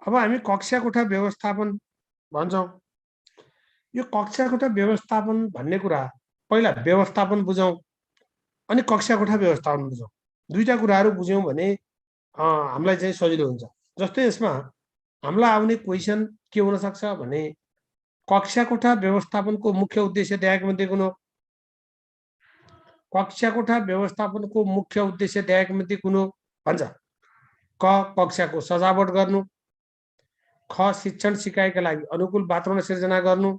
अब हामी कक्षा कोठा व्यवस्थापन भन्छौँ। यो कक्षा कोठा व्यवस्थापन भन्ने कुरा पहिला व्यवस्थापन बुझौँ अनि कक्षा कोठा व्यवस्थापन बुझौँ। दुईटा कुराहरू बुझ्यौँ भने हामीलाई चाहिँ सजिलो हुन्छ। जस्तै यसमा हामीलाई आउने क्वेसन के हुन सक्छ भने कक्षा कोठा व्यवस्थापनको मुख्य उद्देश्य मध्ये कुन हो? कक्षा कोठा व्यवस्थापनको मुख्य उद्देश्य मध्ये कुन हो भन्छ? क कक्षाको सजावट गर्नु, ख शिक्षण सिकाइका लागि अनुकूल वातावरण सिर्जना गर्नु,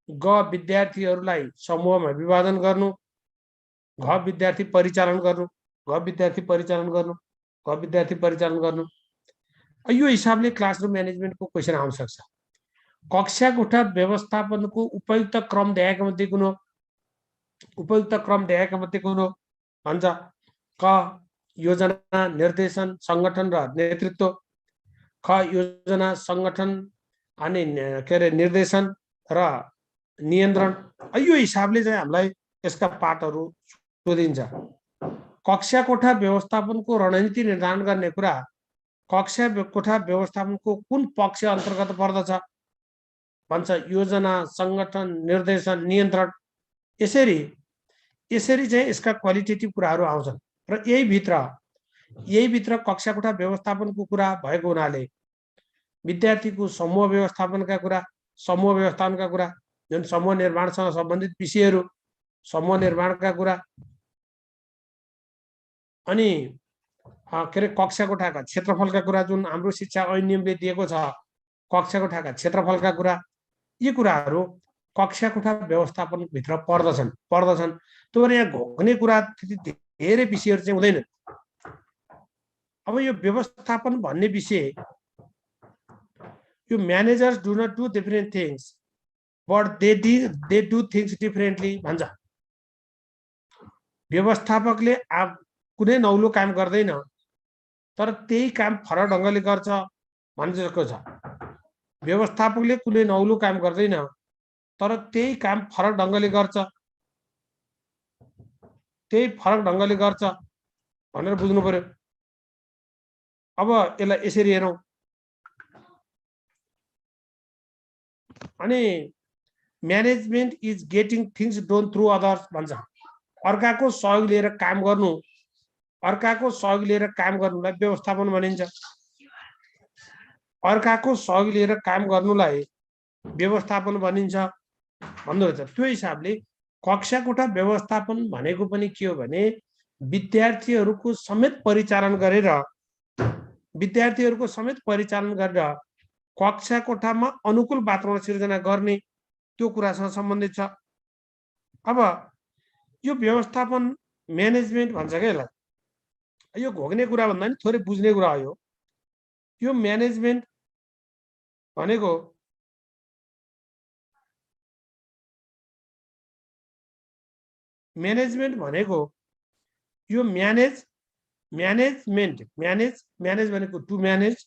ग विद्यार्थीहरूलाई समूहमा विभाजन गर्नु, घ विद्यार्थी परिचालन गर्नु, घ विद्यार्थी परिचालन गर्नु, घ विद्यार्थी परिचालन गर्नु। यो हिसाबले क्लासरुम म्यानेजमेन्टको क्वेसन आउन सक्छ। कक्षा कोठा व्यवस्थापनको उपयुक्त क्रम मध्ये कुन हो? उपयुक्त क्रम मध्ये कुन हो भन्छ? क योजना, निर्देशन, संगठन र नेतृत्व, ख योजना, संगठन अनि के अरे निर्देशन र नियन्त्रण। यो हिसाबले चाहिँ हामीलाई यसका पाठहरू सोधिन्छ। कक्षा कोठा व्यवस्थापनको रणनीति निर्धारण गर्ने कुरा कक्षा कोठा व्यवस्थापनको कुन पक्ष अन्तर्गत पर्दछ भन्छ? योजना, संगठन, निर्देशन, नियन्त्रण। यसरी चाहिँ यसका क्वालिटेटिभ कुराहरू आउँछन् र यही भित्र कक्षा कोठा व्यवस्थापनको कुरा भएको हुनाले विद्यार्थीको समूह व्यवस्थापनका कुरा, जुन समूह निर्माणसँग सम्बन्धित विषयहरू, समूह निर्माणका कुरा अनि के अरे कक्षा कोठाका क्षेत्रफलका कुरा, जुन हाम्रो शिक्षा ऐन दिएको छ कक्षा कोठाका क्षेत्रफलका कुरा, यी कुराहरू कक्षा कोठा व्यवस्थापन भित्र पर्दछन्। त्यो भएर यहाँ घोक्ने कुरा धेरै विषयहरू चाहिँ हुँदैन। अब यो व्यवस्थापन भन्ने विषय, यो managers do not do different things but they do things differently भन्छ। व्यवस्थापकले कुनै नौलो काम गर्दैन तर त्यही काम फरक ढङ्गले गर्छ भनेको छ। व्यवस्थापकले कुनै नौलो काम गर्दैन तर त्यही काम फरक ढङ्गले गर्छ भनेर बुझ्नु पर्यो। अब यसलाई यसरी हेरौँ। अनि management is getting things done through others भन्छ। अर्काको सहयोग लिएर काम गर्नुलाई व्यवस्थापन भनिन्छ। अर्काको सहयोग लिएर काम गर्नुलाई व्यवस्थापन भनिन्छ भन्नु रहेछ। त्यो हिसाबले कक्षा कोठा व्यवस्थापन भनेको पनि के हो भने विद्यार्थीहरूको समेत परिचालन गरेर कक्षा कोठामा अनुकूल वातावरण सिर्जना गर्ने त्यो कुरासँग सम्बन्धित छ। अब यो व्यवस्थापन म्यानेजमेन्ट भन्छ क्या यसलाई। यो घोक्ने कुरा भन्दा नि थोरै बुझ्ने कुरा हो। यो म्यानेजमेन्ट भनेको यो म्यानेज भनेको टु म्यानेज,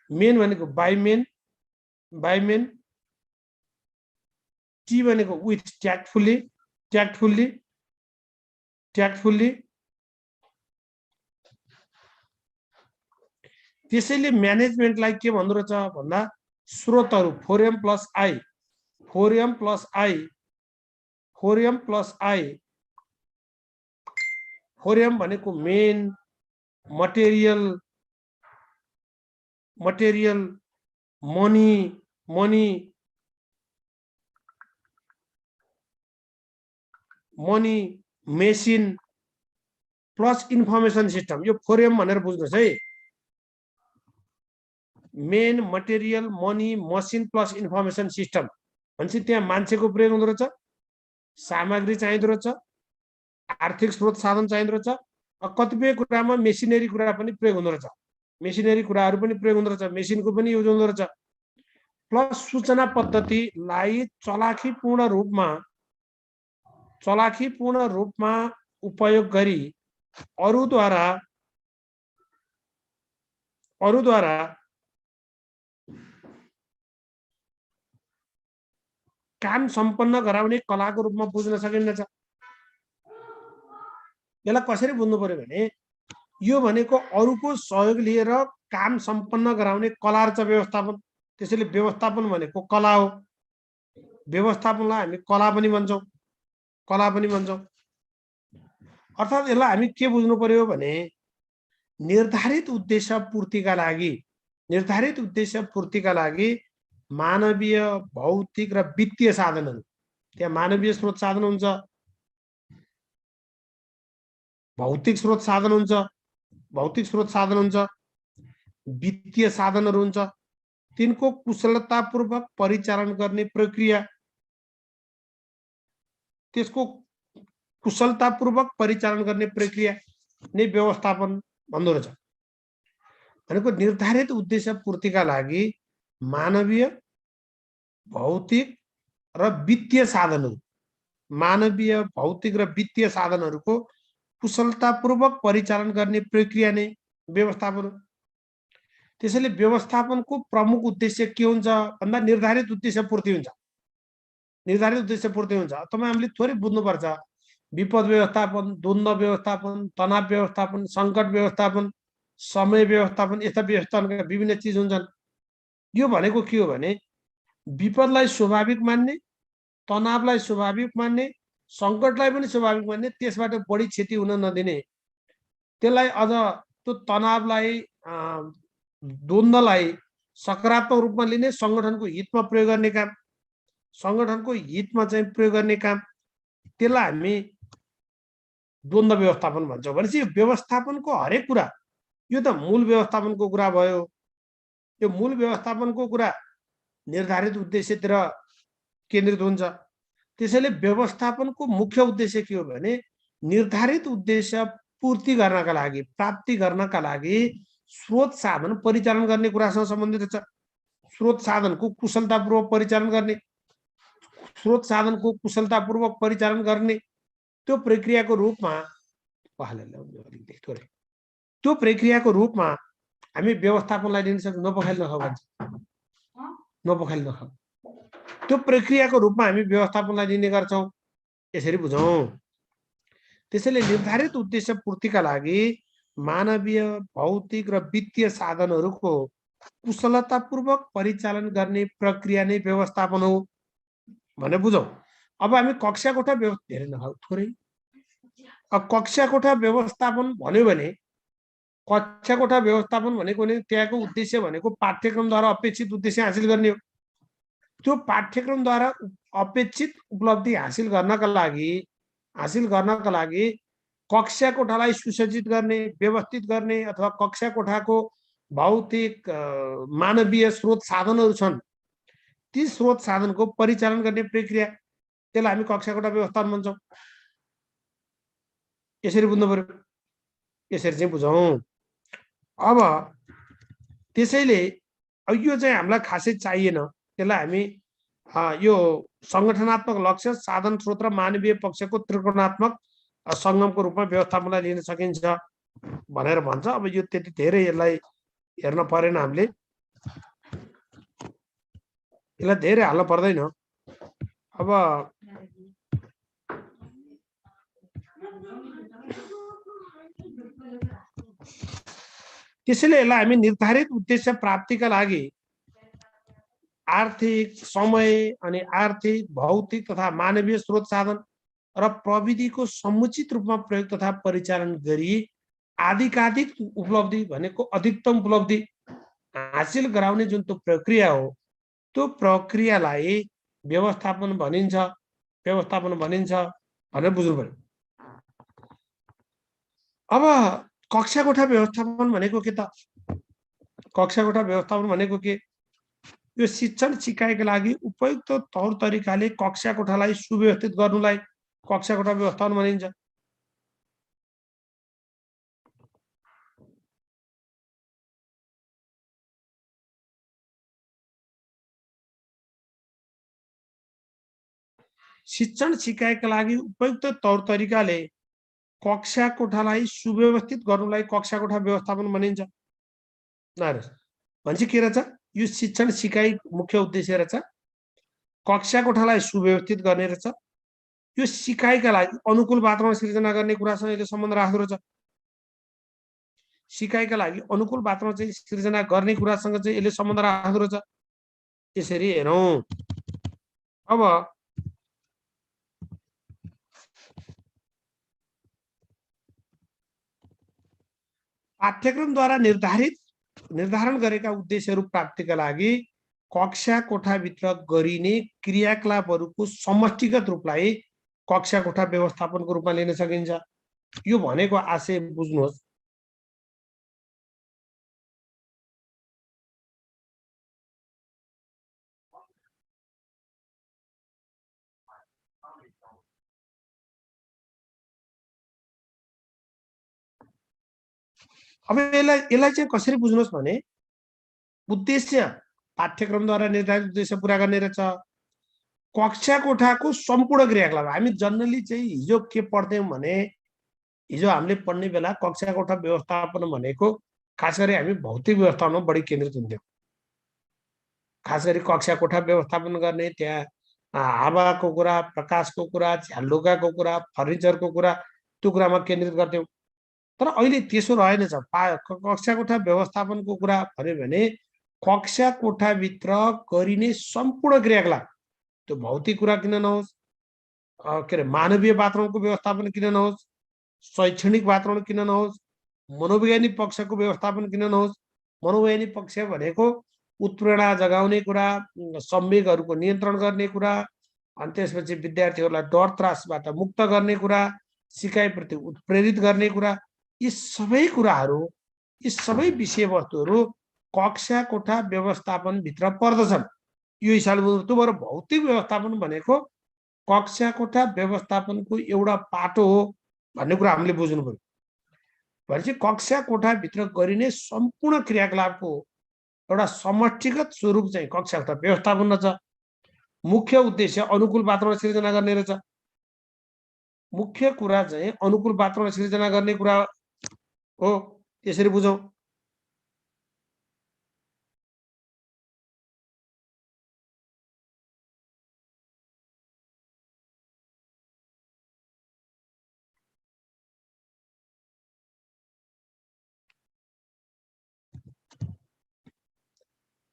मेन भनेको बाई मेन, टी भनेको विथ ट्याक्टफुल्ली, त्यसैले म्यानेजमेन्टलाई के भन्दो रहेछ भन्दा स्रोतहरू फोरियम फोरियम भनेको main, material, money, machine plus information system. यो फोरियम भनेर बुझ्नुहोस् है। Main, material, money, machine plus information system भनेपछि त्यहाँ मान्छेको प्रयोग हुँदो रहेछ, सामग्री चाहिँदो रहेछ, आर्थिक स्रोत साधन चाहिँदो रहेछ, कतिपय कुरामा मेसिनरी कुरा पनि प्रयोग हुँदो रहेछ, मेसिनको पनि युज हुँदो रहेछ। प्लस सूचना पद्धतिलाई चलाखीपूर्ण रूपमा उपयोग गरी अरूद्वारा काम सम्पन्न गराउने कलाको रूपमा बुझ्न सकिन्छ। यसलाई कसरी बुझ्नु पर्यो भने यो भनेको अरूको सहयोग लिएर काम सम्पन्न गराउने कला रहेछ व्यवस्थापन। त्यसैले व्यवस्थापन भनेको कला हो। व्यवस्थापनलाई हामी कला पनि भन्छौँ, कला पनि भन्छौँ। अर्थात् यसलाई हामी के बुझ्नु पर्यो भने निर्धारित उद्देश्य पूर्तिका लागि मानवीय, भौतिक र वित्तीय साधनहरू, त्यहाँ मानवीय स्रोत साधन हुन्छ, भौतिक स्रोत साधन हुन्छ, वित्तीय साधनहरू हुन्छ, तिनको कुशलतापूर्वक परिचालन गर्ने प्रक्रिया, त्यसको कुशलतापूर्वक परिचालन गर्ने प्रक्रिया नै व्यवस्थापन भन्दो रहेछ। भनेको निर्धारित उद्देश्य पूर्तिका लागि मानवीय, भौतिक र वित्तीय साधनहरू, मानवीय, भौतिक र वित्तीय साधनहरूको कुशलतापूर्वक परिचालन गर्ने प्रक्रिया नै व्यवस्थापन हो। त्यसैले व्यवस्थापनको प्रमुख उद्देश्य के हुन्छ भन्दा निर्धारित उद्देश्य पूर्ति हुन्छ। निर्धारित उद्देश्य पूर्ति हुन्छ। तपाईँ हामीले थोरै बुझ्नुपर्छ। विपद व्यवस्थापन, द्वन्द्व व्यवस्थापन, तनाव व्यवस्थापन, सङ्कट व्यवस्थापन, समय व्यवस्थापन, यस्ता व्यवस्थापनका विभिन्न चिज हुन्छन्। यो भनेको के हो भने विपदलाई स्वाभाविक मान्ने, तनावलाई स्वाभाविक मान्ने, सङ्कटलाई पनि स्वाभाविक मान्ने, त्यसबाट बढी क्षति हुन नदिने, त्यसलाई अझ त्यो तनावलाई, द्वन्द्वलाई सकारात्मक रूपमा लिने, सङ्गठनको हितमा प्रयोग गर्ने काम, सङ्गठनको हितमा चाहिँ प्रयोग गर्ने काम, त्यसलाई हामी द्वन्द्व व्यवस्थापन भन्छौँ। भनेपछि यो व्यवस्थापनको हरेक कुरा, यो त मूल व्यवस्थापनको कुरा भयो। यो मूल व्यवस्थापनको कुरा निर्धारित उद्देश्यतिर केन्द्रित हुन्छ। त्यसैले व्यवस्थापनको मुख्य उद्देश्य के हो भने निर्धारित उद्देश्य पूर्ति गर्नका लागि, प्राप्ति गर्नका लागि स्रोत साधन परिचालन गर्ने कुरासँग सम्बन्धित छ। स्रोत साधनको कुशलतापूर्वक परिचालन गर्ने, स्रोत साधनको कुशलतापूर्वक परिचालन गर्ने त्यो प्रक्रियाको रूपमा हामी व्यवस्थापनलाई लिन सक्छौँ। नपखाइल नखाऊ त्यो प्रक्रियाको रूपमा हामी व्यवस्थापनलाई लिने गर्छौँ। यसरी बुझौँ। त्यसैले निर्धारित उद्देश्य पूर्तिका लागि मानवीय, भौतिक र वित्तीय साधनहरूको कुशलतापूर्वक परिचालन गर्ने प्रक्रिया नै व्यवस्थापन हो भनेर बुझौँ। अब हामी कक्षा कोठा धेरै नखाऊ थोरै। अब कक्षा कोठा व्यवस्थापन भन्यो भने कक्षा कोठा व्यवस्थापन भनेको त्यहाँको उद्देश्य भनेको पाठ्यक्रमद्वारा अपेक्षित उद्देश्य हासिल गर्ने हो। त्यो पाठ्यक्रमद्वारा अपेक्षित उपलब्धि हासिल गर्नका लागि कक्षा कोठालाई सुसज्जित गर्ने, व्यवस्थित गर्ने, अथवा कक्षा कोठाको भौतिक, मानवीय स्रोत साधनहरू छन्, ती स्रोत साधनको परिचालन गर्ने प्रक्रिया, त्यसलाई हामी कक्षा कोठा व्यवस्थापन भन्छौँ। यसरी बुझ्नु पर्यो। यसरी चाहिँ बुझौँ। अब त्यसैले यो चाहिँ हामीलाई खासै चाहिएन। त्यसलाई हामी यो सङ्गठनात्मक लक्ष्य, साधन स्रोत र मानवीय पक्षको त्रिकोणात्मक सङ्गमको रूपमा व्यवस्थापनलाई लिन सकिन्छ भनेर भन्छ। अब यो त्यति धेरै यसलाई हेर्न परेन, हामीले यसलाई धेरै हाल्न पर्दैन। अब त्यसैले यसलाई हामी निर्धारित उद्देश्य प्राप्तिका लागि आर्थिक, समय अनि आर्थिक, भौतिक तथा मानवीय स्रोत साधन र प्रविधिको समुचित रूपमा प्रयोग तथा परिचालन गरी आधिकाधिक उपलब्धि भनेको अधिकतम उपलब्धि हासिल गराउने जुन त्यो प्रक्रिया हो, त्यो प्रक्रियालाई व्यवस्थापन भनिन्छ भनेर बुझ्नु पर्यो। अब कक्षा कोठा व्यवस्थापन भनेको के त? कक्षा कोठा व्यवस्थापन भनेको के? यो शिक्षण सिकाइका लागि उपयुक्त तौर तरिकाले कक्षा कोठालाई सुव्यवस्थित गर्नुलाई कक्षा कोठा व्यवस्थापन भनिन्छ। शिक्षण सिकाइका लागि उपयुक्त तौर तरिकाले कक्षा कोठालाई सुव्यवस्थित गर्नुलाई कक्षा कोठा व्यवस्थापन भनिन्छ। भनेपछि के रहेछ? यो शिक्षण सिकाइ मुख्य उद्देश्य रहेछ, कक्षा कोठालाई सुव्यवस्थित गर्ने रहेछ, यो सिकाइका लागि अनुकूल वातावरण सिर्जना गर्ने कुरासँग यसले सम्बन्ध राख्दो रहेछ। सिकाइका लागि अनुकूल वातावरण चाहिँ सिर्जना गर्ने कुरासँग चाहिँ यसले सम्बन्ध राख्दो रहेछ। यसरी हेरौँ। अब पाठ्यक्रमद्वारा निर्धारण गरेका उद्देश्यहरू प्राप्तिका लागि कक्षा कोठाभित्र गरिने क्रियाकलापहरूको समष्टिगत रूपलाई कक्षा कोठा व्यवस्थापनको रूपमा लिन सकिन्छ। यो भनेको आशय बुझ्नुहोस्। अब यसलाई चाहिँ कसरी बुझ्नुहोस् भने उद्देश्य पाठ्यक्रमद्वारा निर्धारित उद्देश्य पूरा गर्ने रहेछ। कक्षा कोठाको सम्पूर्ण क्रियाकलाप हामी जनरली चाहिँ हिजो के पढ्थ्यौँ भने हिजो हामीले पढ्ने बेला कक्षा कोठा व्यवस्थापन भनेको खास गरी हामी भौतिक व्यवस्थापनमा बढी केन्द्रित हुन्थ्यौँ। खास गरी कक्षा कोठा व्यवस्थापन गर्ने, त्यहाँ हावाको कुरा, प्रकाशको कुरा, झ्यालढुकाको कुरा, फर्निचरको कुरा, त्यो कुरामा केन्द्रित गर्थ्यौँ। तर अहिले त्यसो रहेनछ। कक्षा कोठा व्यवस्थापनको कुरा भन्यो भने कक्षा कोठाभित्र गरिने सम्पूर्ण क्रियाकलाप, त्यो भौतिक कुरा किन नहोस्, के अरे मानवीय वातावरणको व्यवस्थापन किन नहोस्, शैक्षणिक वातावरण किन नहोस्, मनोवैज्ञानिक पक्षको व्यवस्थापन किन नहोस्। मनोवैज्ञानिक पक्ष भनेको उत्प्रेरणा जगाउने कुरा, संवेगहरूको नियन्त्रण गर्ने कुरा, अनि त्यसपछि विद्यार्थीहरूलाई डर त्रासबाट मुक्त गर्ने कुरा, सिकाइप्रति उत्प्रेरित गर्ने कुरा, यी सबै कुराहरू, यी सबै विषयवस्तुहरू कक्षा कोठा व्यवस्थापनभित्र पर्दछन्। यो हिसाबले त्यो भएर भौतिक व्यवस्थापन भनेको कक्षा कोठा व्यवस्थापनको एउटा पाटो हो भन्ने कुरा हामीले बुझ्नु पर्यो। भनेपछि कक्षा कोठाभित्र गरिने सम्पूर्ण क्रियाकलापको एउटा समष्टिगत स्वरूप चाहिँ कक्षा कोठा व्यवस्थापन रहेछ। मुख्य उद्देश्य अनुकूल वातावरण सिर्जना गर्ने रहेछ। मुख्य कुरा चाहिँ अनुकूल वातावरण सिर्जना गर्ने कुरा हो। त्यसरी बुझौँ।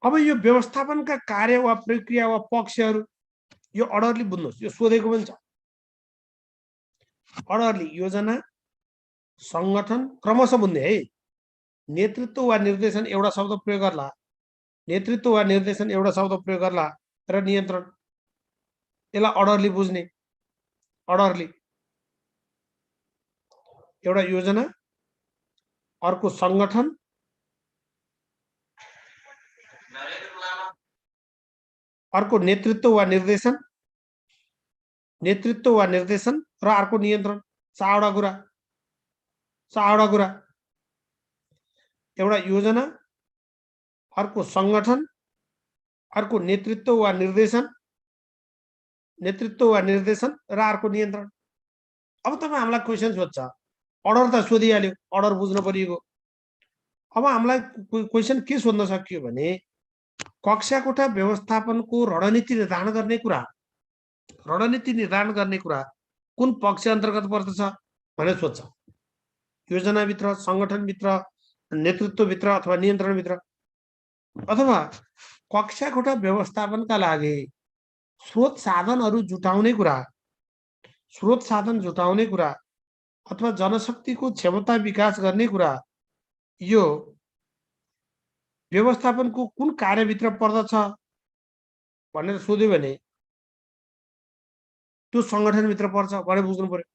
अब यो व्यवस्थापनका कार्य वा प्रक्रिया वा पक्षहरू यो अर्डरली बुझ्नुहोस्। यो सोधेको पनि छ। अर्डरली योजना, संगठन, क्रमशः बुझ्ने है। नेतृत्व वा निर्देशन एउटा शब्द प्रयोग गर्ला, नेतृत्व वा निर्देशन एउटा शब्द प्रयोग गर्ला र नियन्त्रण, यसलाई अर्डरली बुझ्ने। अर्डरली एउटा योजना, अर्को संगठन, अर्को नेतृत्व वा निर्देशन, र अर्को नियन्त्रण। चारवटा कुरा। एउटा योजना, अर्को संगठन, अर्को नेतृत्व वा निर्देशन, र अर्को नियन्त्रण। अब तपाईँ हामीलाई क्वेसन सोध्छ, अर्डर त सोधिहाल्यो, अर्डर बुझ्न परिएको। अब हामीलाई क्वेसन के सोध्न सकियो भने कक्षा कोठा व्यवस्थापनको रणनीति निर्धारण गर्ने कुरा कुन पक्ष अन्तर्गत पर्दछ भनेर सोध्छ। योजनाभित्र, संगठनभित्र, नेतृत्वभित्र अथवा नियन्त्रणभित्र। अथवा कक्षा कोठा व्यवस्थापनका लागि स्रोत साधन जुटाउने कुरा अथवा जनशक्तिको क्षमता विकास गर्ने कुरा यो व्यवस्थापनको कुन कार्यभित्र पर्दछ भनेर सोध्यो भने त्यो संगठनभित्र पर्छ भनेर बुझ्नु पर्यो।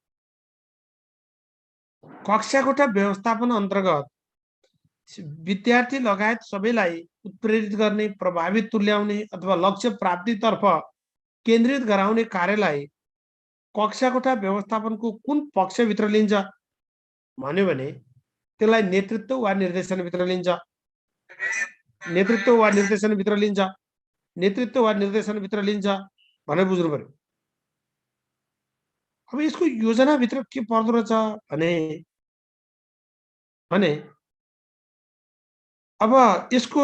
कक्षा कोठा व्यवस्थापन अन्तर्गत विद्यार्थी लगायत सबैलाई उत्प्रेरित गर्ने, प्रभावित तुल्याउने अथवा लक्ष्य प्राप्तितर्फ केन्द्रित गराउने कार्यलाई कक्षा कोठा व्यवस्थापनको कुन पक्षभित्र लिन्छ भन्यो भने त्यसलाई नेतृत्व वा निर्देशनभित्र लिन्छ। भनेर बुझ्नु पर्यो। अब यसको योजनाभित्र के पर्दो रहेछ भने अब यसको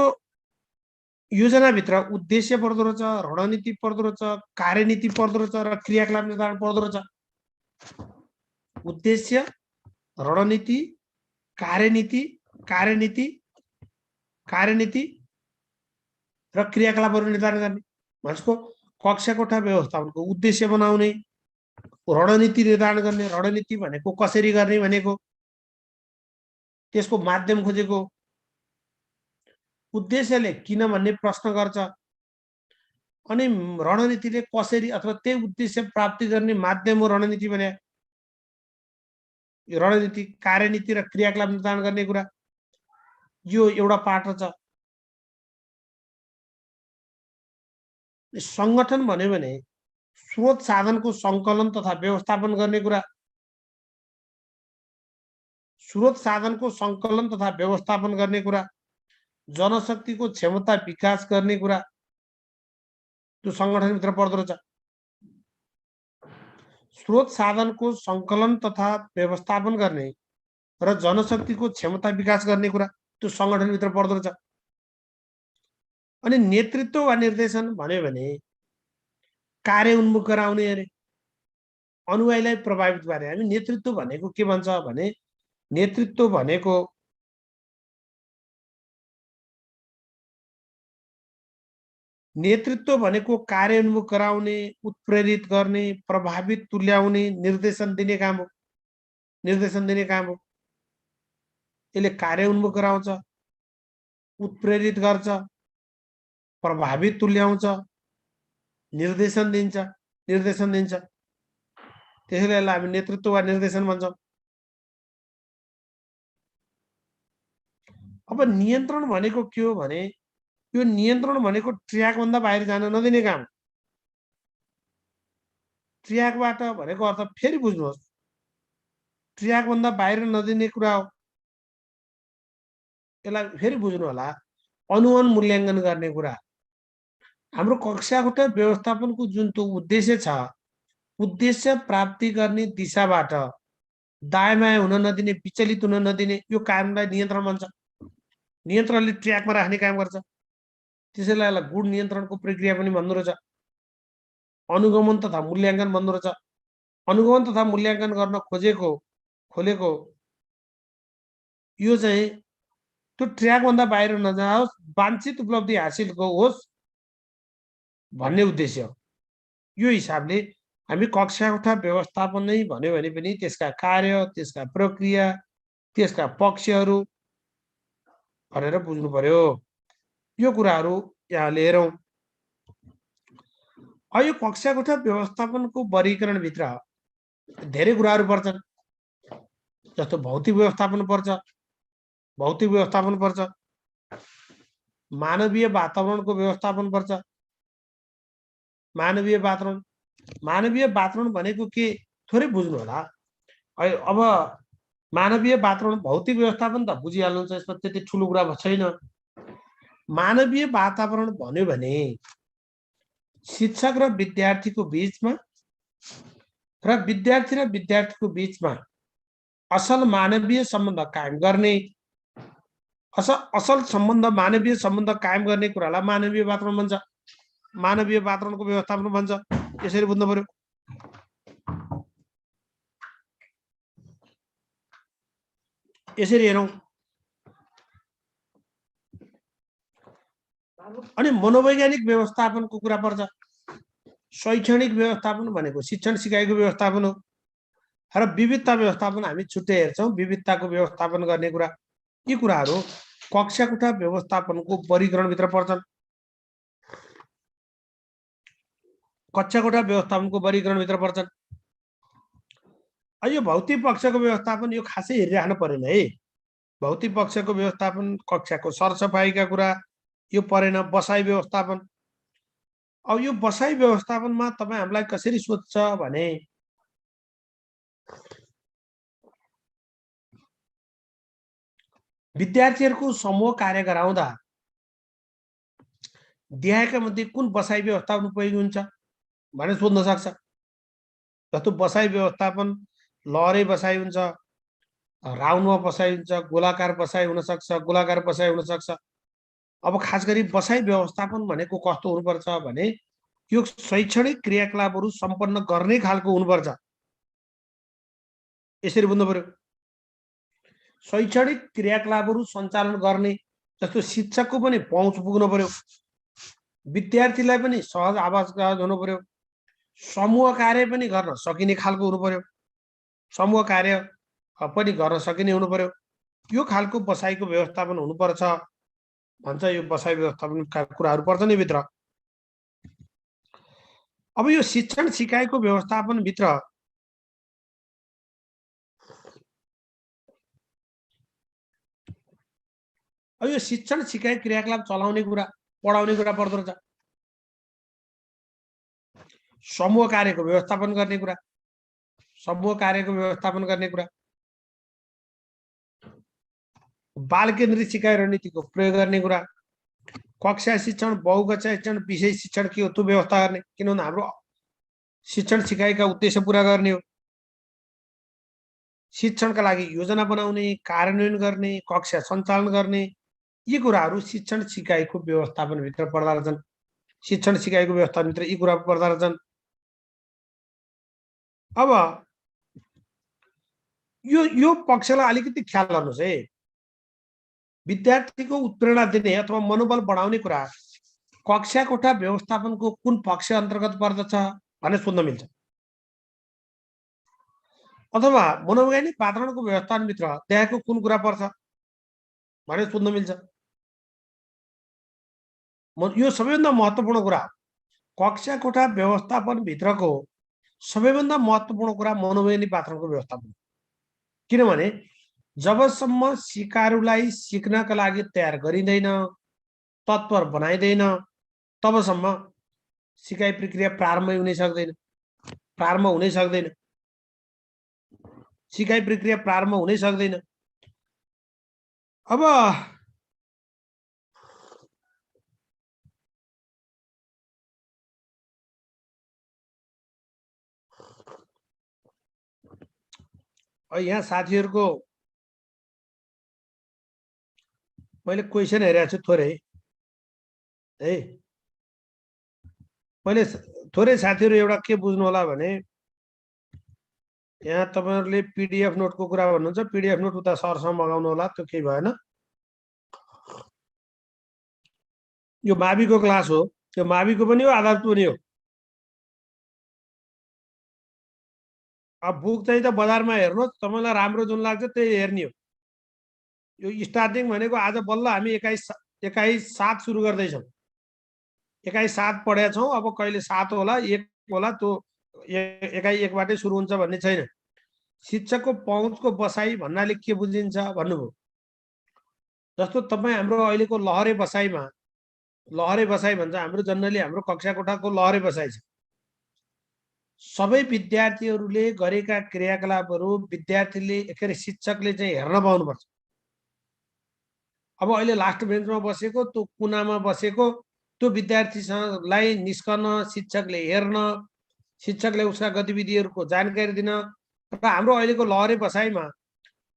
योजनाभित्र उद्देश्य पर्दो रहेछ, रणनीति पर्दो रहेछ, कार्यनीति पर्दो रहेछ र क्रियाकलाप निर्धारण पर्दो रहेछ। उद्देश्य, रणनीति, कार्यनीति कार्यनीति कार्यनीति र क्रियाकलापहरू निर्धारण गर्ने भनेको कक्षा कोठा व्यवस्थापनको उद्देश्य बनाउने, रणनीति निर्धारण गर्ने, रणनीति भनेको कसरी गर्ने भनेको, त्यसको माध्यम खोजेको, उद्देश्यले किन भन्ने प्रश्न गर्छ, अनि रणनीतिले कसरी अथवा त्यही उद्देश्य प्राप्ति गर्ने माध्यम हो रणनीति भने। यो रणनीति, कार्यनीति र क्रियाकलाप निर्धारण गर्ने कुरा यो एउटा पाठ छ। संगठन भन्यो भने स्रोत साधनको सङ्कलन तथा व्यवस्थापन गर्ने कुरा, स्रोत साधनको सङ्कलन तथा व्यवस्थापन गर्ने कुरा, जनशक्तिको क्षमता विकास गर्ने कुरा त्यो संगठनभित्र पर्दो रहेछ। स्रोत साधनको सङ्कलन तथा व्यवस्थापन गर्ने र जनशक्तिको क्षमता विकास गर्ने कुरा त्यो संगठनभित्र पर्दो रहेछ। अनि नेतृत्व वा निर्देशन भन्यो भने कार्य उन्मुख गराउने अरे, अनुयायीलाई प्रभावित पार्ने। हामी नेतृत्व भनेको के भन्छ भने नेतृत्व भनेको कार्योन्मुख गराउने, उत्प्रेरित गर्ने, प्रभावित तुल्याउने, निर्देशन दिने काम हो। निर्देशन दिने काम हो। यसले कार्योन्मुख गराउँछ, उत्प्रेरित गर्छ, प्रभावित तुल्याउँछ, निर्देशन दिन्छ। त्यसैले यसलाई हामी नेतृत्व वा निर्देशन भन्छौँ। अब नियन्त्रण भनेको के हो भने यो नियन्त्रण भनेको ट्र्याकभन्दा बाहिर जान नदिने काम। ट्र्याकबाट भनेको अर्थ फेरि बुझ्नुहोस्, ट्र्याकभन्दा बाहिर नदिने कुरा हो। यसलाई फेरि बुझ्नु होला। अनुमान मूल्याङ्कन गर्ने कुरा। हाम्रो कक्षा कोठा व्यवस्थापनको जुन त्यो उद्देश्य छ, उद्देश्य प्राप्ति गर्ने दिशाबाट दायाँबायाँ हुन नदिने, विचलित हुन नदिने, यो कामलाई नियन्त्रण भन्छ। नियन्त्रणले ट्र्याकमा राख्ने काम गर्छ। त्यसैले यसलाई गुण नियन्त्रणको प्रक्रिया पनि भन्दो रहेछ। अनुगमन तथा मूल्याङ्कन भन्दो रहेछ। अनुगमन तथा मूल्याङ्कन गर्न खोलेको यो चाहिँ त्यो ट्र्याकभन्दा बाहिर नजाओस्, वाञ्छित उपलब्धि हासिल होस् भन्ने उद्देश्य हो। यो हिसाबले हामी कक्षा कोठा व्यवस्थापन नै भन्यो भने पनि त्यसका कार्य, त्यसका प्रक्रिया, त्यसका पक्षहरू भनेर बुझ्नु पर्यो। यो कुराहरू यहाँ लिएरौँ। यो कक्षा कोठा व्यवस्थापनको वर्गीकरणभित्र धेरै कुराहरू पर्छन्। जस्तो भौतिक व्यवस्थापन पर्छ, मानवीय वातावरणको व्यवस्थापन पर्छ। मानवीय वातावरण भनेको के थोरै बुझ्नु होला। अब मानवीय वातावरण, भौतिक व्यवस्थापन त बुझिहाल्नुहुन्छ, यसमा त्यति ठुलो कुरा छैन। मानवीय वातावरण भन्यो भने शिक्षक र विद्यार्थीको बीचमा र विद्यार्थी र विद्यार्थीको बीचमा असल मानवीय सम्बन्ध कायम गर्ने, असल सम्बन्ध, मानवीय सम्बन्ध कायम गर्ने कुरालाई मानवीय वातावरण भन्छ। मानवीय वातावरणको व्यवस्थापन भन्छ। यसरी बुझ्नु पर्यो। यसरी हेरौँ। अनि मनोवैज्ञानिक व्यवस्थापनको कुरा पर्छ। शैक्षणिक व्यवस्थापन भनेको शिक्षण सिकाइको व्यवस्थापन हो र विविधता व्यवस्थापन हामी छुट्टै हेर्छौँ। विविधताको व्यवस्थापन गर्ने कुरा, यी कुराहरू कक्षा कोठा व्यवस्थापनको वर्गीकरणभित्र पर्छन्। कक्षा कोठा व्यवस्थापनको वर्गीकरणभित्र पर्छन्। यो भौतिक पक्षको व्यवस्थापन यो खासै हेरिराख्नु परेन है। भौतिक पक्षको व्यवस्थापन, कक्षाको सरसफाइका कुरा यो परेन। बसाइ व्यवस्थापन, अब यो बसाइ व्यवस्थापनमा तपाईँ हामीलाई कसरी सोध्छ भने विद्यार्थीहरूको समूह कार्य गराउँदा देखाएका मध्ये कुन बसाइ व्यवस्थापन उपयोगी हुन्छ भनेर सोध्न सक्छ। जस्तो बसाइ व्यवस्थापन लहरै बसाइ हुन्छ, राउन्डमा बसाइ हुन्छ, गोलाकार बसाइ हुन सक्छ, गोलाकार बसाइ हुन सक्छ। अब खास गरी बसाइ व्यवस्थापन भनेको कस्तो हुनुपर्छ भने यो शैक्षणिक क्रियाकलापहरू सम्पन्न गर्ने खालको हुनुपर्छ। यसरी बुझ्नु पर्यो। शैक्षणिक क्रियाकलापहरू सञ्चालन गर्ने जस्तो शिक्षकको पनि पहुँच पुग्नु पर्यो, विद्यार्थीलाई पनि सहज आवाज हुनु पर्यो, समूह कार्य पनि गर्न सकिने खालको हुनु पर्यो, समूह कार्य पनि गर्न सकिने हुनु पर्यो, यो खालको बसाइको व्यवस्थापन हुनुपर्छ भन्छ। यो बसाइ व्यवस्थापनका कुराहरू पर्छ नि भित्र। अब यो शिक्षण सिकाइको व्यवस्थापन भित्र अब यो शिक्षण सिकाइ क्रियाकलाप चलाउने कुरा, पढाउने कुरा पर्दो रहेछ, समूह कार्यको व्यवस्थापन गर्ने कुरा, समूह कार्यको व्यवस्थापन गर्ने कुरा, बाल केन्द्रित सिकाइ रणनीतिको प्रयोग गर्ने कुरा, कक्षा शिक्षण, बहुकक्षा शिक्षण, विषय शिक्षण के हो त्यो व्यवस्था गर्ने, किनभने हाम्रो शिक्षण सिकाइका उद्देश्य पूरा गर्ने हो। शिक्षणका लागि योजना बनाउने, कार्यान्वयन गर्ने, कक्षा सञ्चालन गर्ने, यी कुराहरू शिक्षण सिकाइको व्यवस्थापन भित्र पर्दा रहेछन्। शिक्षण सिकाइको व्यवस्थापन भित्र यी कुरा पर्दा रहेछन्। अब यो पक्षलाई अलिकति ख्याल गर्नुहोस् है। विद्यार्थीको उत्प्रेरणा दिने अथवा मनोबल बढाउने कुरा कक्षा कोठा व्यवस्थापनको कुन पक्ष अन्तर्गत पर्दछ भनेर सोध्न मिल्छ, अथवा मनोवैज्ञानिक वातावरणको व्यवस्थापनभित्र त्यहाँको कुन कुरा पर्छ भनेर सोध्न मिल्छ। यो सबैभन्दा महत्त्वपूर्ण कुरा, कक्षा कोठा व्यवस्थापन भित्रको सबैभन्दा महत्त्वपूर्ण कुरा मनोवैज्ञानिक वातावरणको व्यवस्थापन। किनभने जबसम्म सिकारुलाई सिक्नका लागि तयार गरिँदैन, तत्पर बनाइँदैन, तबसम्म सिकाइ प्रक्रिया प्रारम्भ हुनै सक्दैन, सिकाइ प्रक्रिया प्रारम्भ हुनै सक्दैन। अब यहाँ साथीहरुको मैले क्वेशन हेरेको छु थोरै है। मैले थोरै साथीहरु एउटा के बुझ्नु होला भने यहाँ तपाईहरुले पीडीएफ नोटको कुरा भन्नुहुन्छ, पीडीएफ नोट उता सरसँग मगाउनु होला, त्यो केही भएन। यो माविको क्लास हो, त्यो माविको पनि हो, आधारको पनि हो। अब बुक चाहिँ त बजारमा हेर्नुहोस्, तपाईलाई राम्रो जुन लाग्छ त्यही हेर्ने हो। यो स्टार्टिङ भनेको आज बल्ल हामी 21/7 सुरु गर्दैछौँ। 21/7 पढेका छौँ, अब कहिले 7 होला 1 होला, त्यो 21/1 बाटै सुरु हुन्छ भन्ने छैन। शिक्षकको पहुँचको बसाई भन्नाले के बुझिन्छ भन्नुभयो। जस्तो तपाईँ हाम्रो अहिलेको लहरे बसाई भन्छ हाम्रो जनरली हाम्रो कक्षा कोठाको लहरे बसाई छ। सबै विद्यार्थीहरूले गरेका क्रियाकलापहरू विद्यार्थीले शिक्षकले चाहिँ हेर्न पाउनुपर्छ। अब अहिले लास्ट बेन्चमा बसेको, त्यो कुनामा बसेको त्यो विद्यार्थीलाई निस्कन, शिक्षकले हेर्न, शिक्षकले उसका गतिविधिहरूको जानकारी दिन र हाम्रो अहिलेको लहरे बसाइमा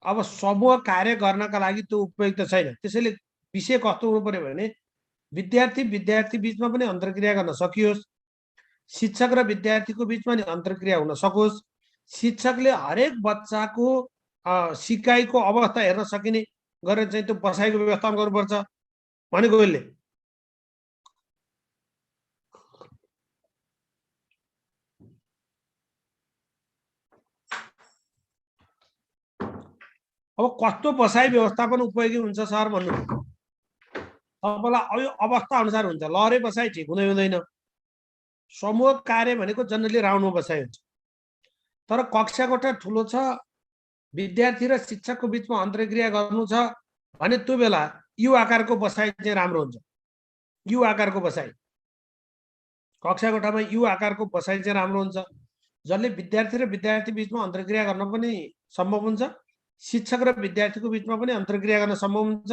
अब समूह कार्य गर्नका लागि त्यो उपयुक्त छैन। त्यसैले विषय कस्तो हुनु पर्यो भने विद्यार्थी बीचमा पनि अन्तर्क्रिया गर्न सकियोस्, शिक्षक र विद्यार्थीको बीचमा नि अन्तर्क्रिया हुन सकोस्, शिक्षकले हरेक बच्चाको सिकाइको अवस्था हेर्न सकिने गरेर चाहिँ त्यो बसाइको व्यवस्थापन गर्नुपर्छ भनेको यसले। अब कस्तो बसाइ व्यवस्थापन उपयोगी हुन्छ सर भन्नु, तपाईँलाई अवस्था अनुसार हुन्छ। लहरे बसाइ ठिक हुँदैन। समूह कार्य भनेको जनरली राउन्डमा बसाइ हुन्छ। तर कक्षा कोठा ठुलो छ, विद्यार्थी र शिक्षकको बीचमा अन्तर्क्रिया गर्नु छ भने त्यो बेला यु आकारको बसाइ चाहिँ राम्रो हुन्छ। यु आकारको बसाइ, कक्षा कोठामा यु आकारको बसाइ चाहिँ राम्रो हुन्छ, जसले विद्यार्थी र विद्यार्थी बीचमा अन्तर्क्रिया गर्न पनि सम्भव हुन्छ, शिक्षक र विद्यार्थीको बीचमा पनि अन्तर्क्रिया गर्न सम्भव हुन्छ,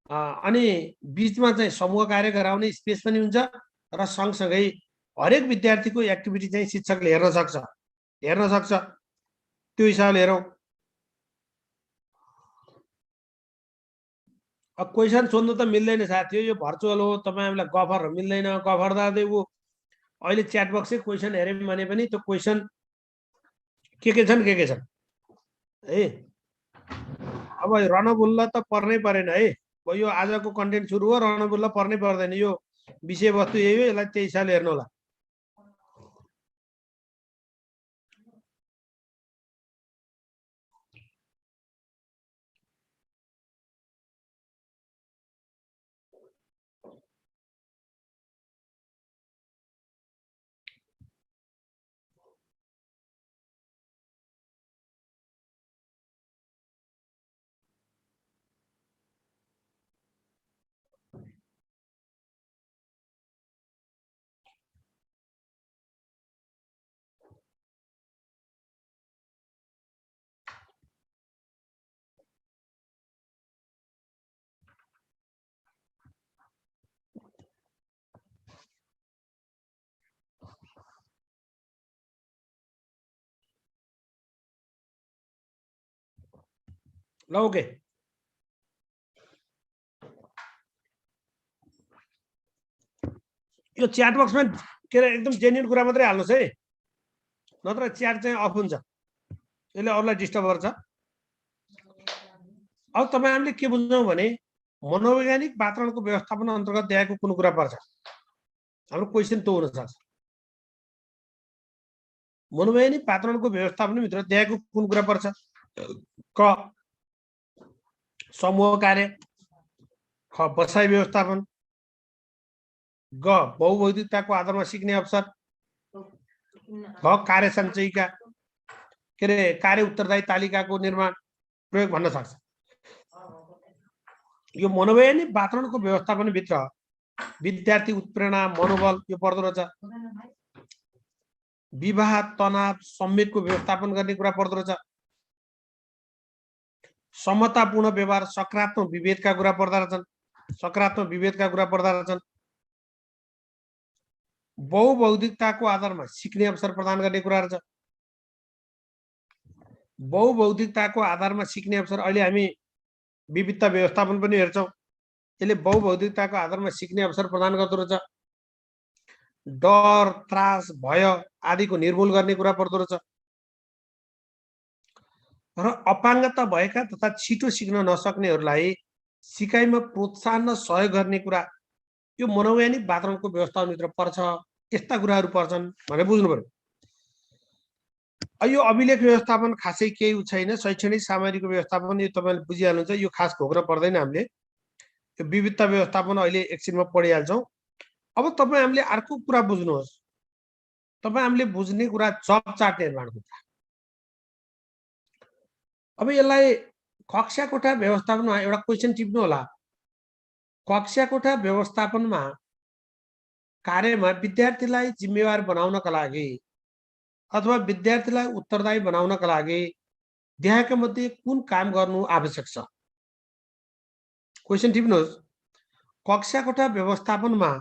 अनि बीचमा चाहिँ समूह कार्य गराउने स्पेस पनि हुन्छ र सँगसँगै हरेक विद्यार्थीको एक्टिभिटी चाहिँ शिक्षकले हेर्न सक्छ। त्यो हिसाबले हेरौँ। अब क्वेसन सोध्नु त मिल्दैन साथी हो, यो भर्चुअल हो, तपाईहरुलाई गफर मिल्दैन। गफर दादै वो अहिले च्याट बक्सै क्वेसन हेर्यौं भने पनि त्यो क्वेसन के छन् है। अब रणबुल्ल त पर्नै परेन है। अब यो आजको कन्टेन्ट सुरु हो, रणबुल्ल पर्नै पर्दैन, यो विषयवस्तु यही हो, यसलाई त्यही हिसाबले हेर्नु होला। ल ओके, यो च्याट बक्समा के अरे एकदम जेन्युन कुरा मात्रै हाल्नुहोस् है, नत्र च्याट चाहिँ अफ हुन्छ, यसले अरूलाई डिस्टर्ब गर्छ। अब तपाईँ हामीले के बुझ्छौँ भने मनोवैज्ञानिक वातावरणको व्यवस्थापन अन्तर्गत देखाएको कुन कुरा पर्छ, हाम्रो क्वेसन त्यो हुन सक्छ। मनोवैज्ञानिक वातावरणको व्यवस्थापनभित्र देखाएको कुन कुरा पर्छ? क समूह कार्य, ख बसाइ व्यवस्थापन, ग बहुबौद्धिकताको आधारमा सिक्ने अवसर, घ कार्य सञ्चयिका के अरे कार्य उत्तरदायी तालिकाको निर्माण प्रयोग भन्न सक्छ। यो मनोवैज्ञानिक वातावरणको व्यवस्थापनभित्र विद्यार्थी उत्प्रेरणा, मनोबल यो पर्दो रहेछ। विवाह, तनाव, संवेगको व्यवस्थापन गर्ने कुरा पर्दो रहेछ। समतापूर्ण व्यवहार, सकारात्मक विभेदका कुरा पर्दा रहेछन्, सकारात्मक विभेदका कुरा पर्दा रहेछन्। बहुबौद्धिकताको आधारमा सिक्ने अवसर प्रदान गर्ने कुरा रहेछ। बहुबौद्धिकताको आधारमा सिक्ने अवसर, अहिले हामी विविधता व्यवस्थापन पनि हेर्छौँ, यसले बहुबौद्धिकताको आधारमा सिक्ने अवसर प्रदान गर्दो रहेछ। डर, त्रास, भय आदिको निर्मूल गर्ने कुरा पर्दो रहेछ। र अपाङ्गता भएका तथा छिटो सिक्न नसक्नेहरूलाई सिकाइमा प्रोत्साहन र सहयोग गर्ने कुरा यो मनोवैज्ञानिक वातावरणको व्यवस्थापनभित्र पर्छ। यस्ता कुराहरू पर्छन् भनेर बुझ्नु पर्यो। यो अभिलेख व्यवस्थापन खासै केही छैन, शैक्षणिक सामग्रीको व्यवस्थापन यो तपाईँले बुझिहाल्नुहुन्छ, यो खास घोक्न पर्दैन हामीले। यो विविधता व्यवस्थापन अहिले एकछिनमा पढिहाल्छौँ। अब तपाईँ हामीले अर्को कुरा बुझ्नुहोस्, तपाईँ हामीले बुझ्ने कुरा जब चार्ट निर्माणको कुरा। अब यसलाई कक्षा कोठा व्यवस्थापनमा एउटा क्वेसन टिप्नु होला। कक्षा कोठा व्यवस्थापनमा कार्यमा विद्यार्थीलाई जिम्मेवार बनाउनका लागि अथवा विद्यार्थीलाई उत्तरदायी बनाउनका लागि देखाएका मध्ये कुन काम गर्नु आवश्यक छ? क्वेसन टिप्नुहोस्। कक्षा कोठा व्यवस्थापनमा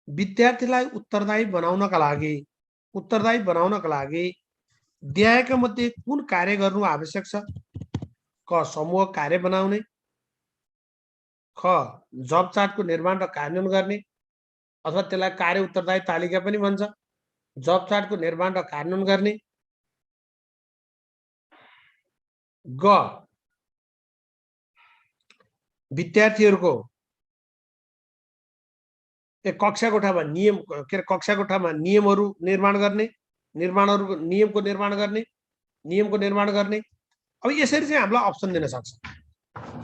विद्यार्थीलाई उत्तरदायी बनाउनका लागि देखाएका मध्ये कुन कार्य गर्नु आवश्यक छ? क समूह कार्य बनाउने, ख जब चार्टको निर्माण र कार्यान्वयन गर्ने अथवा त्यसलाई कार्य उत्तरदायी तालिका पनि भन्छ, जब चार्टको निर्माण र कार्यान्वयन गर्ने, ग विद्यार्थीहरूको कक्षा कोठामा नियम के अरे कक्षा कोठामा नियमहरू निर्माण गर्ने, नियमको निर्माण गर्ने। अब यसरी चाहिँ हामीलाई अप्सन दिन सक्छ।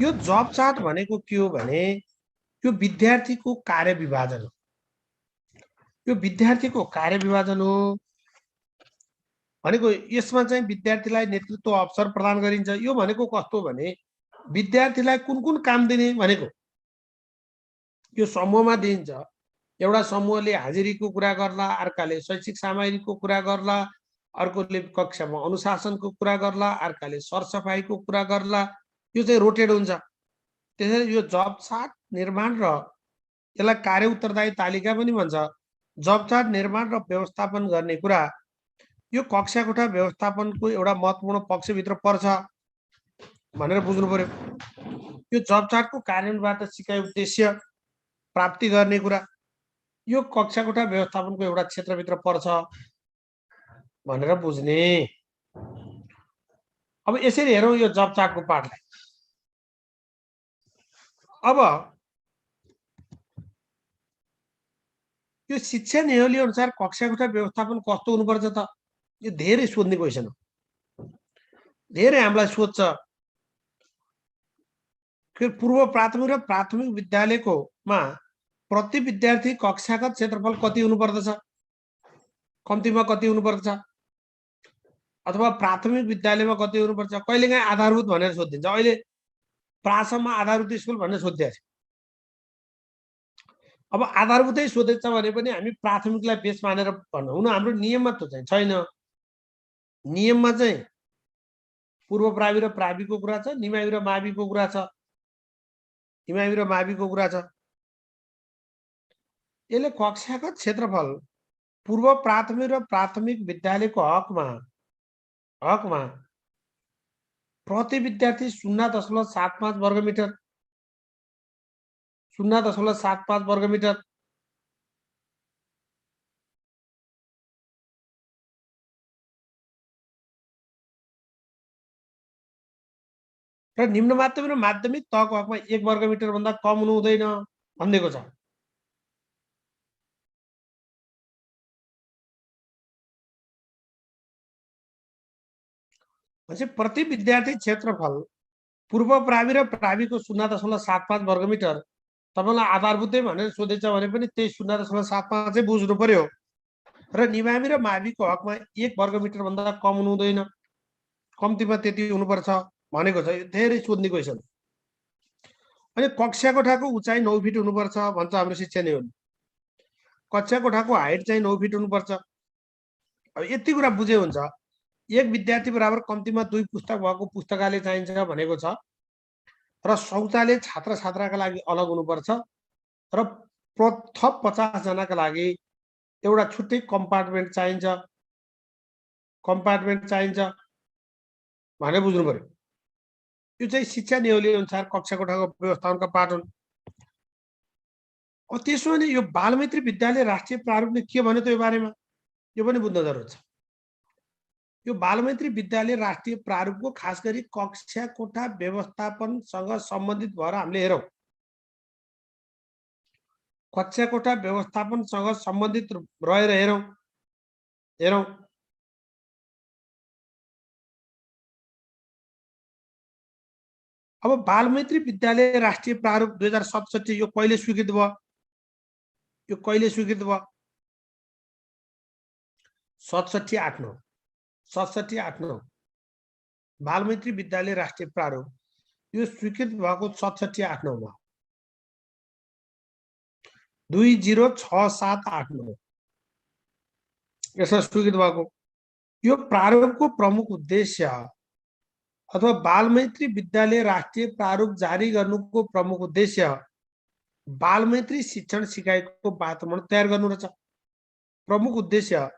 यो जब चार्ट भनेको के हो भने यो विद्यार्थीको कार्य विभाजन हो। यो विद्यार्थीको कार्य विभाजन हो भनेको यसमा चाहिँ विद्यार्थीलाई नेतृत्व अवसर प्रदान गरिन्छ। यो भनेको कस्तो भने विद्यार्थीलाई कुन कुन काम दिने भनेको यो समूहमा दिइन्छ। एउटा समूहले हाजिरीको कुरा गर्ला, अर्काले शैक्षिक सामग्रीको कुरा गर्ला, अर्कोले कक्षामा अनुशासनको कुरा गर्ला, अर्काले सरसफाइको कुरा गर्ला। यो चाहिँ रोटेट हुन्छ। त्यसैले यो जब चार्ट निर्माण र यसलाई कार्य उत्तरदायी तालिका पनि भन्छ। जब चार्ट निर्माण र व्यवस्थापन गर्ने कुरा यो कक्षा कोठा व्यवस्थापनको एउटा महत्त्वपूर्ण पक्षभित्र पर्छ भनेर बुझ्नु पर्यो। यो जब चार्टको कार्यान्वयनबाट सिकाइ उद्देश्य प्राप्ति गर्ने कुरा यो कक्षा कोठा व्यवस्थापनको एउटा क्षेत्रभित्र पर्छ भनेर बुझ्ने। अब यसरी हेरौँ यो जब चार्टको पाठलाई। अब यो शिक्षा नियमावली अनुसार कक्षा कोठा व्यवस्थापन कस्तो हुनुपर्छ त? यो धेरै सोध्ने क्वेसन हो, धेरै हामीलाई सोध्छ। पूर्व प्राथमिक र प्राथमिक विद्यालयकोमा प्रति विद्यार्थी कक्षागत क्षेत्रफल कति हुनुपर्दछ? कम्तीमा कति हुनुपर्छ? अथवा प्राथमिक विद्यालयमा कति हुनुपर्छ? कहिलेकाहीँ आधारभूत भनेर सोधिदिन्छ। अहिले प्रासम्म आधारभूत स्कुल भनेर सोधिदिएको छ। अब आधारभूतै सोधेछ भने पनि हामी प्राथमिकलाई बेस मानेर भन्नु हुन हाम्रो नियममा त चाहिँ छैन। नियममा चाहिँ पूर्व प्रावि र प्राविको कुरा छ, निमावि र माविको कुरा छ। निमावि र माविको कुरा छ। यसले कक्षागत क्षेत्रफल पूर्व प्राथमिक र प्राथमिक विद्यालयको हकमा प्रति विद्यार्थी 0.75 वर्गमिटर 0.75 वर्गमिटर र निम्न माध्यमिक र माध्यमिक तहको हकमा 1 वर्गमिटर भन्दा कम हुनु हुँदैन भनिएको छ। प्रति विद्यार्थी क्षेत्रफल पूर्व प्रावि र प्राविको 0.75 वर्गमिटर तपाईलाई आधारभूतै भनेर सोधेछ भने पनि त्यही 0.75 चाहिँ बुझ्नु पर्यो र निमावि र माविको हकमा 1 वर्गमिटर भन्दा कम हुनु हुँदैन, कम्तीमा त्यति हुनुपर्छ भनेको छ। धेरै सोध्ने क्वेसन। अनि कक्षा कोठाको उचाइ 9 फिट हुनुपर्छ भन्छ हाम्रो शिक्षा नियमले। कक्षा कोठाको हाइट चाहिँ 9 फिट हुनुपर्छ। अब यति कुरा बुझे हुन्छ। एक विद्यार्थी बराबर कम्तीमा 2 पुस्तक भएको पुस्तकालय चाहिन्छ भनेको छ र शौचालय छात्र छात्राका लागि अलग हुनुपर्छ र थप 50 जनाका लागि एउटा छुट्टै कम्पार्टमेन्ट चाहिन्छ भनेर बुझ्नु पर्यो। यो चाहिँ शिक्षा नियमावली अनुसार कक्षा कोठाको व्यवस्थापनका पाठ हुन्। अब त्यसो भने यो बालमैत्री विद्यालय राष्ट्रिय प्रारूपले के भन्यो त यो बारेमा? यो पनि बुझ्न जरुरी छ। यो बालमैत्री विद्यालय राष्ट्रिय प्रारूपको खास गरी कक्षा कोठा व्यवस्थापनसँग सम्बन्धित भएर हामीले हेरौँ। कक्षा कोठा व्यवस्थापनसँग सम्बन्धित रहेर हेरौँ। अब बालमैत्री विद्यालय राष्ट्रिय प्रारूप 2067 यो कहिले स्वीकृत भयो? यो कहिले स्वीकृत भयो? 67/8/9 बालमैत्री विद्यालय राष्ट्रिय प्रारूप यो स्वीकृत भएको 67/8/9 मा 2067/8/9 यसमा स्वीकृत भएको। यो प्रारूपको प्रमुख उद्देश्य अथवा बालमैत्री विद्यालय राष्ट्रिय प्रारूप जारी गर्नुको प्रमुख उद्देश्य बालमैत्री शिक्षण सिकाइको वातावरण तयार गर्नु रहेछ। प्रमुख उद्देश्य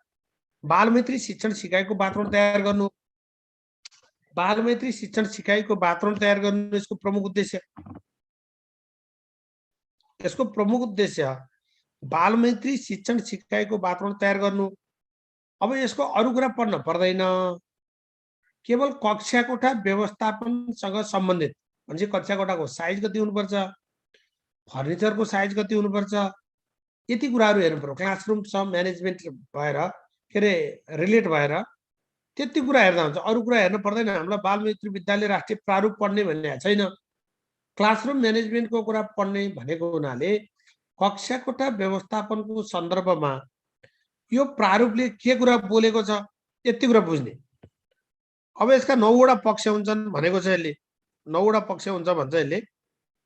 बालमैत्री शिक्षण सिकाइको वातावरण तयार गर्नु। बालमैत्री शिक्षण सिकाइको वातावरण तयार गर्नु यसको प्रमुख उद्देश्य। यसको प्रमुख उद्देश्य बालमैत्री शिक्षण सिकाइको वातावरण तयार गर्नु। अब यसको अरु कुरा पढ्न पर्दैन। केवल कक्षा कोठा व्यवस्थापनसँग सम्बन्धित म्हणजे कक्षा कोठाको साइज कति हुनुपर्छ, फर्निचरको साइज कति हुनुपर्छ, यति कुराहरु हेर्नु पर्यो। क्लासरुम सब म्यानेजमेन्ट भएर के रे रिलेट भएर त्यति कुरा हेर्दा हुन्छ। अरु कुरा हेर्न पर्दैन। हामीलाई बालमैत्री विद्यालय राष्ट्रिय प्रारूप पढ्ने भन्ने छैन। क्लासरुम म्यानेजमेन्टको कुरा पढ्ने भनेको हुनाले कक्षा कोठा व्यवस्थापनको सन्दर्भमा यो प्रारूपले के कुरा बोलेको छ यति कुरा बुझ्ने। अब यसका 9 वटा पक्ष हुन्छन् भनेको छ यसले। 9 वटा पक्ष हुन्छ भन्छ यसले।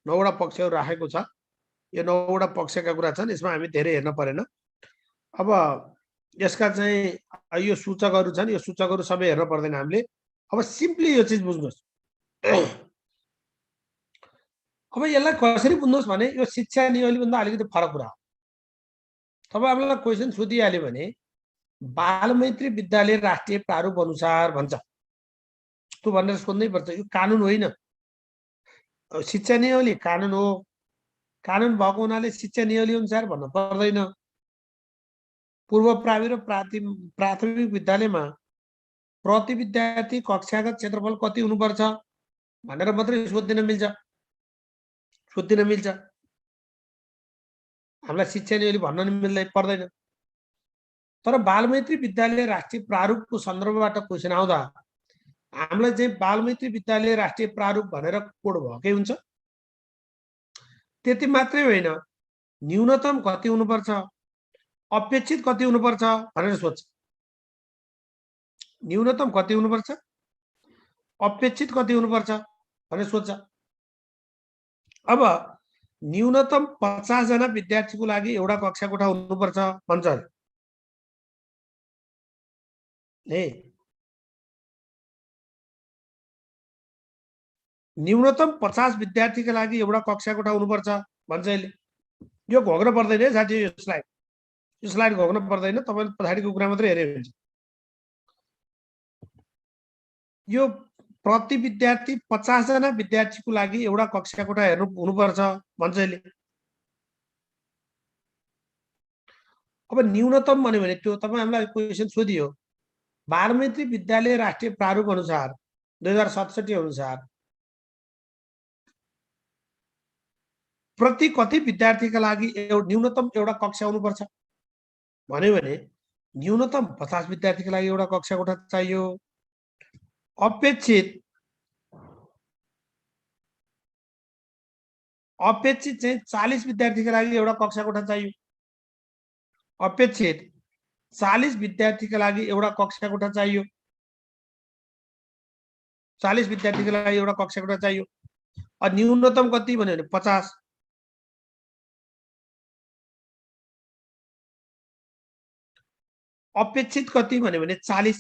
9 वटा पक्षहरु राखेको छ। यो 9 वटा पक्षका कुरा छन्। यसमा हामी धेरै हेर्न परेन। अब यसका चाहिँ यो सूचकहरु छन्। यो सूचकहरु सबै हेर्न पर्दैन हामीले। अब सिम्पली यो चीज बुझ्नुस्। अब यसलाई कसरी बुझ्नुस् भने यो शिक्षा नियमावली भन्दा अलिकति फरक कुरा हो। तपाईहरुलाई क्वेशन सोधिहाल्यो भने बालमैत्री विद्यालय राष्ट्रिय प्रारूप अनुसार भन्छ। त्यो भनेर सोध्नै पर्छ। यो कानुन होइन। शिक्षा नियमावली कानुन हो। कानुन भएको हुनाले शिक्षा नियमावली अनुसार भन्न पर्दैन। पूर्व प्रावि र प्राथमिक विद्यालयमा प्रति विद्यार्थी कक्षागत क्षेत्रफल कति हुनुपर्छ भनेर मात्रै सोध्दिन मिल्छ। सोधिन मिल्छ। हामीलाई शिक्षा नि अहिले भन्न नि मिल्दै पर्दैन। तर बालमैत्री विद्यालय राष्ट्रिय प्रारूपको सन्दर्भबाट क्वेसन आउँदा हामीलाई चाहिँ बालमैत्री विद्यालय राष्ट्रिय प्रारूप भनेर कोड भएकै हुन्छ। त्यति मात्रै होइन, न्यूनतम कति हुनुपर्छ, अपेक्षित कति हुनुपर्छ भनेर सोध्छ। न्यूनतम कति हुनुपर्छ, अपेक्षित कति हुनुपर्छ भनेर सोध्छ। अब न्यूनतम 50 जना विद्यार्थीको लागि एउटा कक्षा कोठा हुनुपर्छ भन्छ ए न्यूनतम 50 विद्यार्थीका लागि एउटा कक्षा कोठा हुनुपर्छ भन्छ यसले। यो घोक्न पर्दैन है साथी, यो स्लाइड घोक्न पर्दैन, तपाईले पछाडिको कुरा मात्रै हेरे हुन्छ। यो प्रति विद्यार्थी 50 जना विद्यार्थीको लागि एउटा कक्षा कोठा हेर्नु हुनुपर्छ भन्छ यसले। अब न्यूनतम भन्यो भने त्यो तपाईँ हामीलाई क्वेसन सोधियो, बालमैत्री विद्यालय राष्ट्रिय प्रारूप अनुसार 2067 अनुसार प्रति कति विद्यार्थीका लागि न्यूनतम एउटा कक्षा हुनुपर्छ भन्यो भने न्यूनतम 50 विद्यार्थीका लागि एउटा कक्षा कोठा चाहियो। अपेक्षित चाहिँ 40 विद्यार्थीका लागि एउटा कक्षा कोठा चाहियो। अपेक्षित 40 विद्यार्थीका लागि एउटा कक्षा कोठा चाहियो। 40 विद्यार्थीका लागि एउटा कक्षा कोठा चाहियो। और न्यूनतम कति भन्यो भने 50। अपेक्षित कति भन्यो भने 40।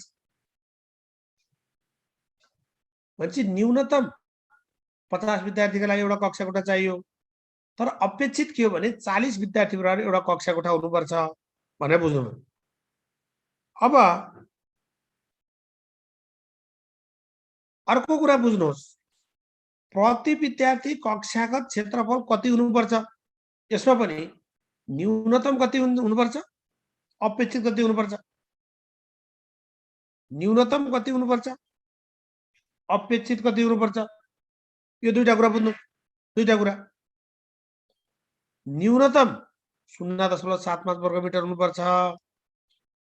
भनेपछि न्यूनतम 50 विद्यार्थीका लागि एउटा कक्षा कोठा चाहियो, तर अपेक्षित के हो भने 40 विद्यार्थीको लागि एउटा कक्षा कोठा हुनुपर्छ भनेर बुझ्नु। अब अर्को कुरा बुझ्नुहोस्, प्रति विद्यार्थी कक्षागत क्षेत्रफल कति हुनुपर्छ, यसमा पनि न्यूनतम कति हुनुपर्छ, अपेक्षित कति हुनुपर्छ। न्यूनतम कति हुनुपर्छ, अपेक्षित कति हुनुपर्छ, यो दुईटा कुरा बुझ्नु। दुईटा कुरा, न्यूनतम 0.75 वर्गमिटर हुनुपर्छ,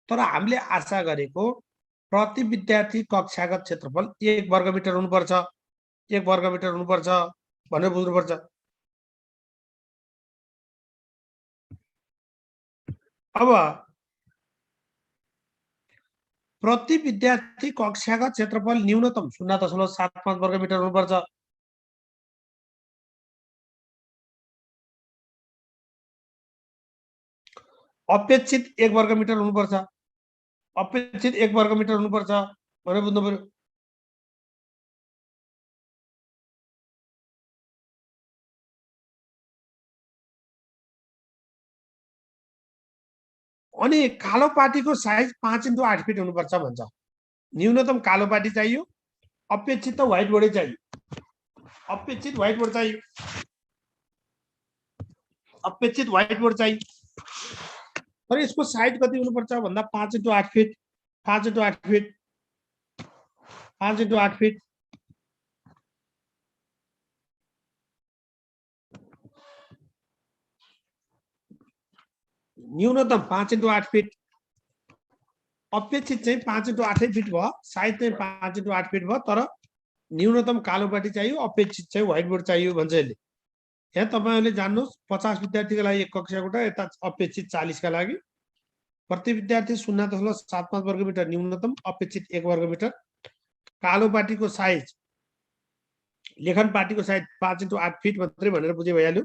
तर हामीले आशा गरेको प्रति विद्यार्थी कक्षागत क्षेत्रफल 1 वर्गमिटर हुनुपर्छ, 1 वर्गमिटर हुनुपर्छ भनेर बुझ्नुपर्छ। अब प्रति विद्यार्थी कक्षागत क्षेत्रफल न्यूनतम 0.75 वर्गमिटर हुनुपर्छ। अपेक्षित 1 वर्गमिटर हुनुपर्छ, अपेक्षित 1 वर्गमिटर हुनुपर्छ भनेर बुझ्नु पर्यो। अनि कालो पाटीको साइज 5x8 फिट हुनुपर्छ भन्छ। न्यूनतम कालो पाटी चाहियो, अपेक्षित त व्हाइट बोर्डै चाहियो, अपेक्षित व्हाइट बोर्ड चाहियो, अपेक्षित व्हाइट बोर्ड चाहियो। तर यसको साइज कति हुनुपर्छ भन्दा 5x8 fit, 5x8 fit, 5x8 fit. न्यूनतम 5x8 फिट, अपेक्षित चाहिँ 5x8 फिट भयो, साइज चाहिँ 5x8 फिट भयो, तर न्यूनतम कालो पाटी चाहियो, अपेक्षित चाहिँ व्हाइट बोर्ड चाहियो भन्छ यसले। यहाँ तपाईहरुले जान्नुस् 50 विद्यार्थीका लागि एक कक्षा कोठा, यता अपेक्षित 40 का लागि, प्रति विद्यार्थी 0.75 वर्गमिटर न्यूनतम, अपेक्षित 1 वर्गमिटर। कालो पाटीको साइज, लेखन पाटीको साइज 5x8 फिट मात्रै भनेर बुझे भइहाल्यो।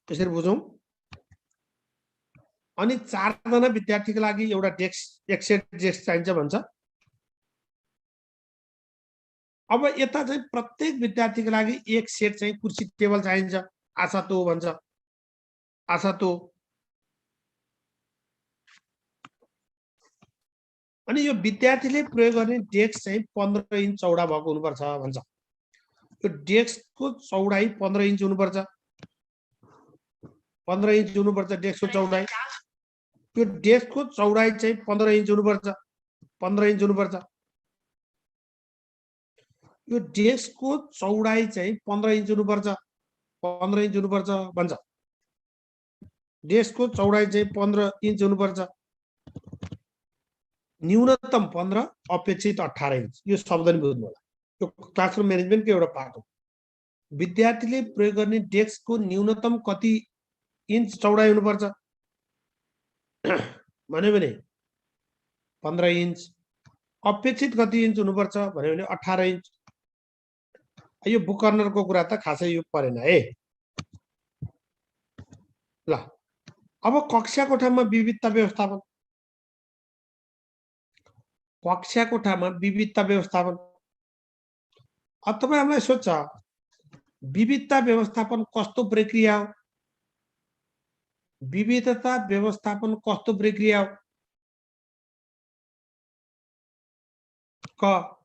त्यसरी बुझौं। अनि 4 जना विद्यार्थीका लागि एउटा डेस्क, एक सेट डेस्क चाहिन्छ भन्छ। अब यता चाहिँ प्रत्येक विद्यार्थीका लागि एक सेट चाहिँ कुर्सी टेबल चाहिन्छ, आशा तो भन्छ, आशा तो। अनि यो विद्यार्थीले प्रयोग गर्ने डेस्क चाहिँ 15 इन्च चौडा भएको हुनुपर्छ भन्छ। यो डेस्कको चौडाई 15 इन्च हुनुपर्छ, 15 इन्च हुनुपर्छ डेस्कको चौडाई। यो डेस्कको चौडाई चाहिँ 15 इन्च हुनुपर्छ, 15 इन्च हुनुपर्छ। यो डेस्कको चौडाई चाहिँ 15 इन्च हुनुपर्छ। 15 इन्च हुनुपर्छ भन्छ, डेस्कको चौडाइ चाहिँ 15 इन्च हुनुपर्छ, न्यूनतम 15, अपेक्षित 18 इन्च। यो शब्द नि बुझ्नु होला, यो क्लासरुम म्यानेजमेन्टको एउटा पार्ट हो। विद्यार्थीले प्रयोग गर्ने डेस्कको न्यूनतम कति इन्च चौडाइ हुनुपर्छ भन्यो भने 15 इन्च, अपेक्षित कति इन्च हुनुपर्छ भन्यो भने 18 इन्च। यो बुक कर्नरको कुरा त खासै यो परेन है। ल अब कक्षा कोठामा विविधता व्यवस्थापन, कक्षा कोठामा विविधता व्यवस्थापन। अब तपाईहरुलाई सोध्छ विविधता व्यवस्थापन कस्तो प्रक्रिया हो? विविधता व्यवस्थापन कस्तो प्रक्रिया हो? क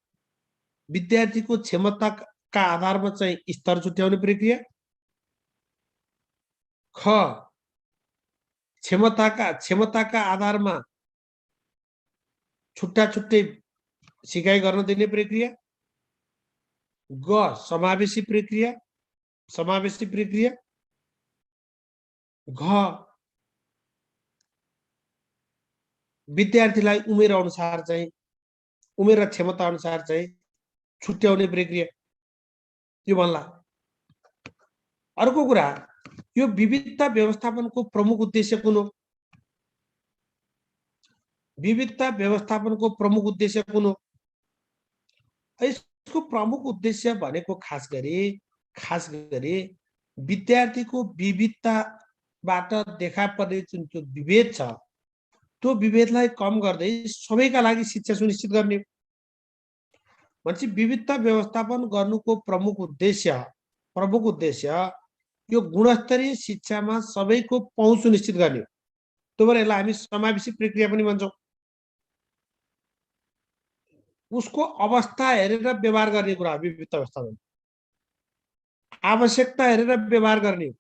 विद्यार्थीको क्षमताका आधारमा चाहिँ स्तर छुट्याउने प्रक्रिया, ख क्षमताका आधारमा छुट्टा छुट्टै सिकाइ गर्न दिने प्रक्रिया, ग समावेशी प्रक्रिया, घ विद्यार्थीलाई उमेर अनुसार चाहिँ उमेर र क्षमता अनुसार चाहिँ छुट्याउने प्रक्रिया, यो भन्ला। अर्को कुरा, यो विविधता व्यवस्थापनको प्रमुख उद्देश्य कुन हो? विविधता व्यवस्थापनको प्रमुख उद्देश्य कुन हो? यसको प्रमुख उद्देश्य भनेको खास गरी विद्यार्थीको विविधताबाट देखा पर्ने जुन विभेद छ त्यो विभेदलाई कम गर्दै सबैका लागि शिक्षा सुनिश्चित गर्ने। भनेपछि विविधता व्यवस्थापन गर्नुको प्रमुख उद्देश्य यो गुणस्तरीय शिक्षामा सबैको पहुँच सुनिश्चित गर्ने। त्यो भएर यसलाई हामी समावेशी प्रक्रिया पनि भन्छौँ। उसको अवस्था हेरेर व्यवहार गर्ने कुरा विविधता व्यवस्थापन, आवश्यकता हेरेर व्यवहार गर्ने।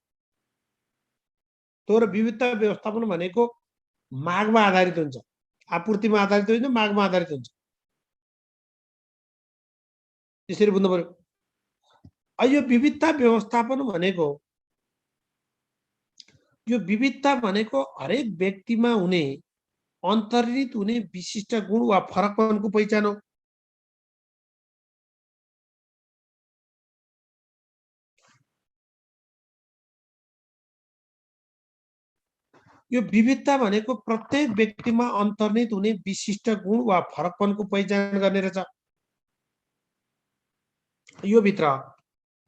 तर विविधता व्यवस्थापन भनेको मागमा आधारित हुन्छ, आपूर्तिमा आधारित होइन, मागमा आधारित हुन्छ। त्यसरी बुझ्नु पर्यो। यो विविधता व्यवस्थापन भनेको हरेक व्यक्तिमा हुने अन्तर्निहित हुने विशिष्ट गुण वा फरकपनको पहिचान हो। यो विविधता भनेको प्रत्येक व्यक्तिमा अन्तर्निहित हुने विशिष्ट गुण वा फरकपनको पहिचान गर्ने रहेछ। यो भित्र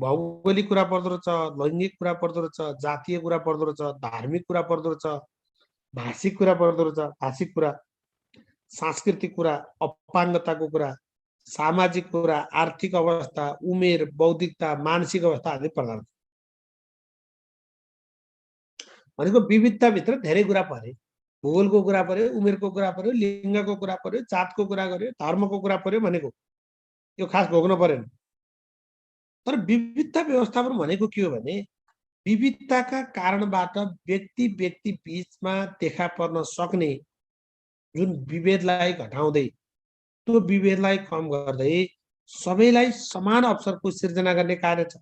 भौगोलिक कुरा पर्दो रहेछ, लैङ्गिक कुरा पर्दो रहेछ, जातीय कुरा पर्दो रहेछ, धार्मिक कुरा पर्दो रहेछ, भाषिक कुरा पर्दो रहेछ, भाषिक कुरा, सांस्कृतिक कुरा, अपाङ्गताको कुरा, सामाजिक कुरा, आर्थिक अवस्था, उमेर, बौद्धिकता, मानसिक अवस्था आदि पर्दछ। भनेको विविधताभित्र धेरै कुरा पर्यो। भूगोलको कुरा पर्यो, उमेरको कुरा पर्यो, लिङ्गको कुरा पर्यो, जातको कुरा गर्यो, धर्मको कुरा पर्यो भनेको यो खास भोग्न परेन। तर विविधता व्यवस्थापन भनेको के हो भने विविधताका कारणबाट व्यक्ति बीचमा देखा पर्न सक्ने जुन विभेदलाई घटाउँदै त्यो विभेदलाई कम गर्दै सबैलाई समान अवसरको सिर्जना गर्ने कार्य छ।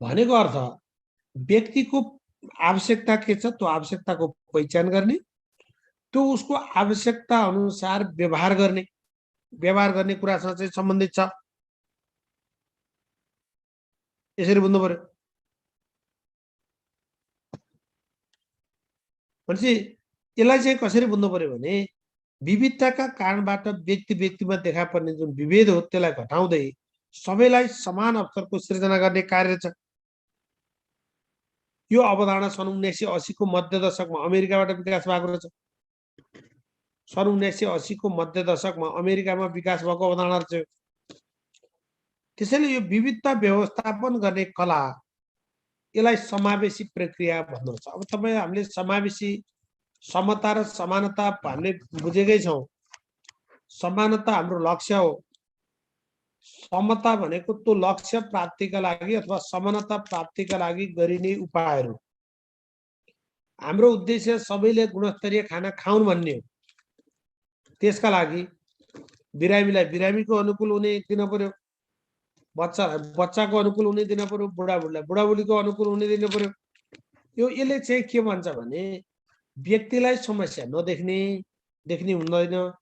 भनेको अर्थ व्यक्तिको आवश्यकता के छ त्यो आवश्यकताको पहिचान गर्ने, त्यो उसको आवश्यकता अनुसार व्यवहार गर्ने कुरासँग चाहिँ सम्बन्धित छ। यसरी बुझ्नु पर्यो। भनेपछि यसलाई चाहिँ कसरी बुझ्नु पर्यो भने विविधताका कारणबाट व्यक्तिमा देखा पर्ने जुन विभेद हो त्यसलाई घटाउँदै सबैलाई समान अवसरको सृजना गर्ने कार्य छ। यो अवधारणा सन् 1980 को मध्य दशकमा अमेरिकाबाट विकास भएको रहेछ। सन् 1980 को मध्य दशकमा अमेरिकामा विकास भएको अवधारणा छ। त्यसैले यो विविधता व्यवस्थापन गर्ने कला यसलाई समावेशी प्रक्रिया भन्नुहुन्छ। अब तपाईँ हामीले समावेशी समता र समानता भन्ने बुझेकै छौं। समानता हाम्रो लक्ष्य हो, समता भनेको त्यो लक्ष्य प्राप्तिका लागि अथवा समानता प्राप्तिका लागि गरिने उपायहरू। हाम्रो उद्देश्य सबैले गुणस्तरीय खाना खाउन् भन्ने हो। त्यसका लागि बिरामीलाई बिरामीको अनुकूल हुने दिन पर्यो, बच्चाको अनुकूल हुने दिन पर्यो, बुढाबुढीको अनुकूल हुने दिन पर्यो। यो यसले चाहिँ के भन्छ भने व्यक्तिलाई समस्या नदेख्ने, देख्ने हुँदैन,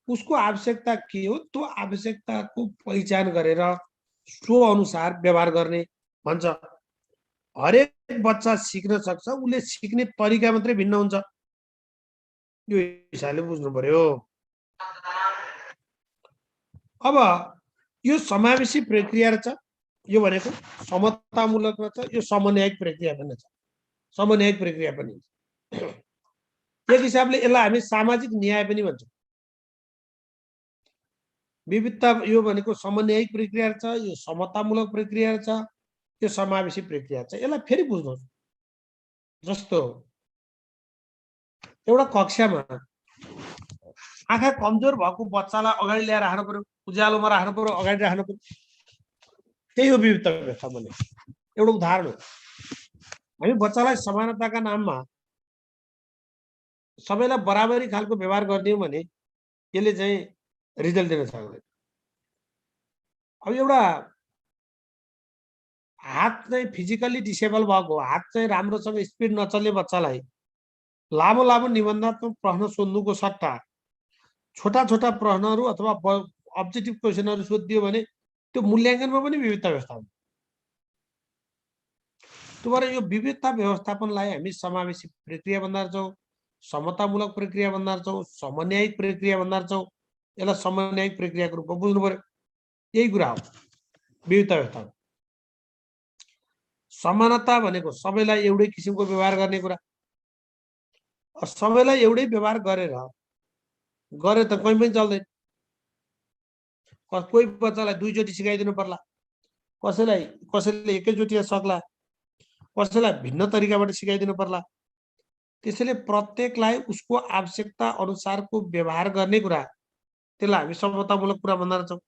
उसको आवश्यकता के हो त्यो आवश्यकताको पहिचान गरेर सो अनुसार व्यवहार गर्ने भन्छ। हरेक बच्चा सिक्न सक्छ, उसले सिक्ने तरिका मात्रै भिन्न हुन्छ। यो हिसाबले बुझ्नु पर्यो। अब यो समावेशी प्रक्रिया रहेछ, यो भनेको समतामूलक रहेछ, यो समन्यायिक प्रक्रिया पनि छ, समन्यायिक प्रक्रिया पनि। एक हिसाबले यसलाई हामी सामाजिक न्याय पनि भन्छौँ। विविधता यो भनेको समन्यायिक प्रक्रिया छ, यो समतामूलक प्रक्रिया छ, यो समावेशी प्रक्रिया छ। यसलाई फेरि बुझ्नुहोस्। जस्तो एउटा कक्षामा आँखा कमजोर भएको बच्चालाई अगाडि ल्याएर राख्नु पर्यो, उज्यालोमा राख्नु पर्यो, अगाडि राख्नु पर्यो, त्यही हो विविधता व्यवस्थापन। एउटा उदाहरण हो। हामी बच्चालाई समानताका नाममा सबैलाई बराबरी खालको व्यवहार गरिदियौँ भने यसले चाहिँ रिजल्ट दिन सक्दैन। अब एउटा हात चाहिँ फिजिकल्ली डिसेबल भएको, हात चाहिँ राम्रोसँग स्पिड नचल्ने बच्चालाई लामो लामो निबन्धात्मक प्रश्न सोध्नुको सट्टा छोटा छोटा प्रश्नहरू अथवा अब्जेक्टिभ क्वेसनहरू सोधिदियो भने त्यो मूल्याङ्कनमा पनि विविधता व्यवस्थापन। त्यो भएर यो विविधता व्यवस्थापनलाई हामी समावेशी प्रक्रिया भन्दा रहेछौँ, समतामूलक प्रक्रिया भन्दा रहेछौँ, समन्यायिक प्रक्रिया भन्दा रहेछौँ। यसलाई समन्यायिक प्रक्रियाको रूपमा बुझ्नु पर्यो। यही कुरा हो विविधता व्यवस्थापन। समानता भनेको सबैलाई एउटै किसिमको व्यवहार गर्ने कुरा। सबैलाई एउटै व्यवहार गरे त कहीँ पनि चल्दैन। कोही बच्चालाई दुईचोटि सिकाइदिनु पर्ला, कसैले एकैचोटि सक्ला, कसैलाई भिन्न तरिकाबाट सिकाइदिनु पर्ला। त्यसैले प्रत्येकलाई उसको आवश्यकता अनुसारको व्यवहार गर्ने कुरा, त्यसलाई हामी समतामूलक कुरा भन्दा रहेछौँ।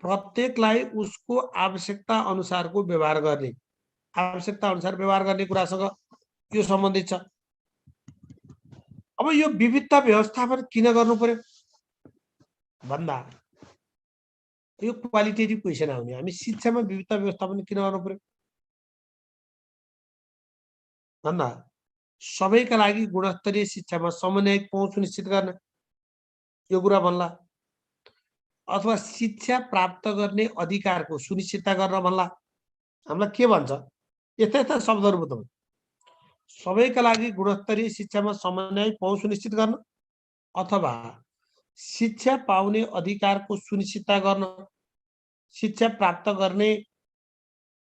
प्रत्येकलाई उसको आवश्यकता अनुसारको व्यवहार गर्ने, आवश्यकता अनुसार व्यवहार गर्ने कुरासँग यो सम्बन्धित छ। अब यो विविधता व्यवस्थापन किन गर्नु पर्यो भन्दा यो क्वालिटेटिभ क्वेसन आउने। हामी शिक्षामा विविधता व्यवस्थापन किन गर्नु पर्यो भन्दा सबैका लागि गुणस्तरीय शिक्षामा समन्वयिक पहुँच सुनिश्चित गर्न यो कुरा भन्ला, अथवा शिक्षा प्राप्त गर्ने अधिकारको सुनिश्चितता गर्न भन्ला। हामीलाई के भन्छ? यस्ता यस्ता शब्दहरू बताउँ। सबैका लागि गुणस्तरीय शिक्षामा समन्वयिक पहुँच सुनिश्चित गर्न अथवा शिक्षा पाउने अधिकारको सुनिश्चितता गर्न, शिक्षा प्राप्त गर्ने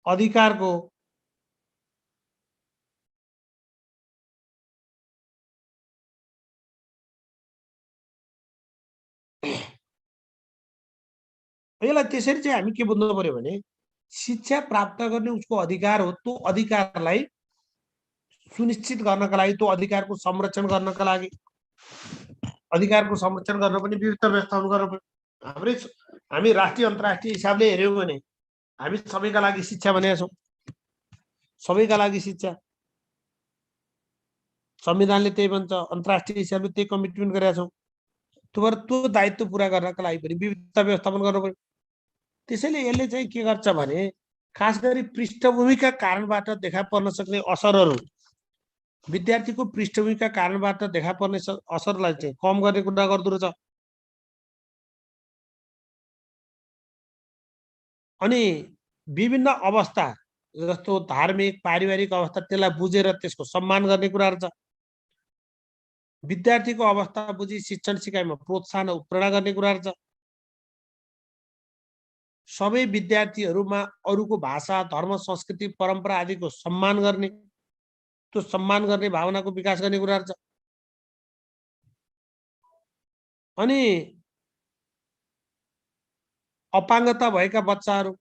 अधिकारको यसलाई त्यसरी चाहिँ हामी के बुझ्नु पर्यो भने शिक्षा प्राप्त गर्ने उसको अधिकार हो। त्यो अधिकारलाई सुनिश्चित गर्नका लागि, त्यो अधिकारको संरक्षण गर्नका लागि, अधिकारको संरक्षण गर्न पनि विविधता व्यवस्थापन गर्नु पर्यो। हामी राष्ट्रिय अन्तर्राष्ट्रिय हिसाबले हेऱ्यौँ भने हामी सबैका लागि शिक्षा भनेका छौँ। सबैका लागि शिक्षा संविधानले त्यही भन्छ, अन्तर्राष्ट्रिय हिसाबले त्यही कमिटमेन्ट गरेका छौँ। त्यो दायित्व पुरा गर्नका लागि पनि विविधता व्यवस्थापन गर्नु पर्यो। त्यसैले यसले चाहिँ के गर्छ भने खास गरी पृष्ठभूमिका कारणबाट देखा पर्न सक्ने असरहरू, विद्यार्थीको पृष्ठभूमिका कारणबाट देखा पर्ने असरलाई चाहिँ कम गर्ने कुरा गर्दो रहेछ। अनि विभिन्न अवस्था जस्तो धार्मिक, पारिवारिक अवस्था, त्यसलाई बुझेर त्यसको सम्मान गर्ने कुरा रहेछ। विद्यार्थीको अवस्था बुझी शिक्षण सिकाइमा प्रोत्साहन प्रेरणा गर्ने कुरा रहेछ। सबै विद्यार्थीहरूमा अरूको भाषा, धर्म, संस्कृति, परम्परा आदिको सम्मान गर्ने, त्यो सम्मान गर्ने भावनाको विकास गर्ने कुरा रहेछ। अनि अपाङ्गता भएका बच्चाहरू,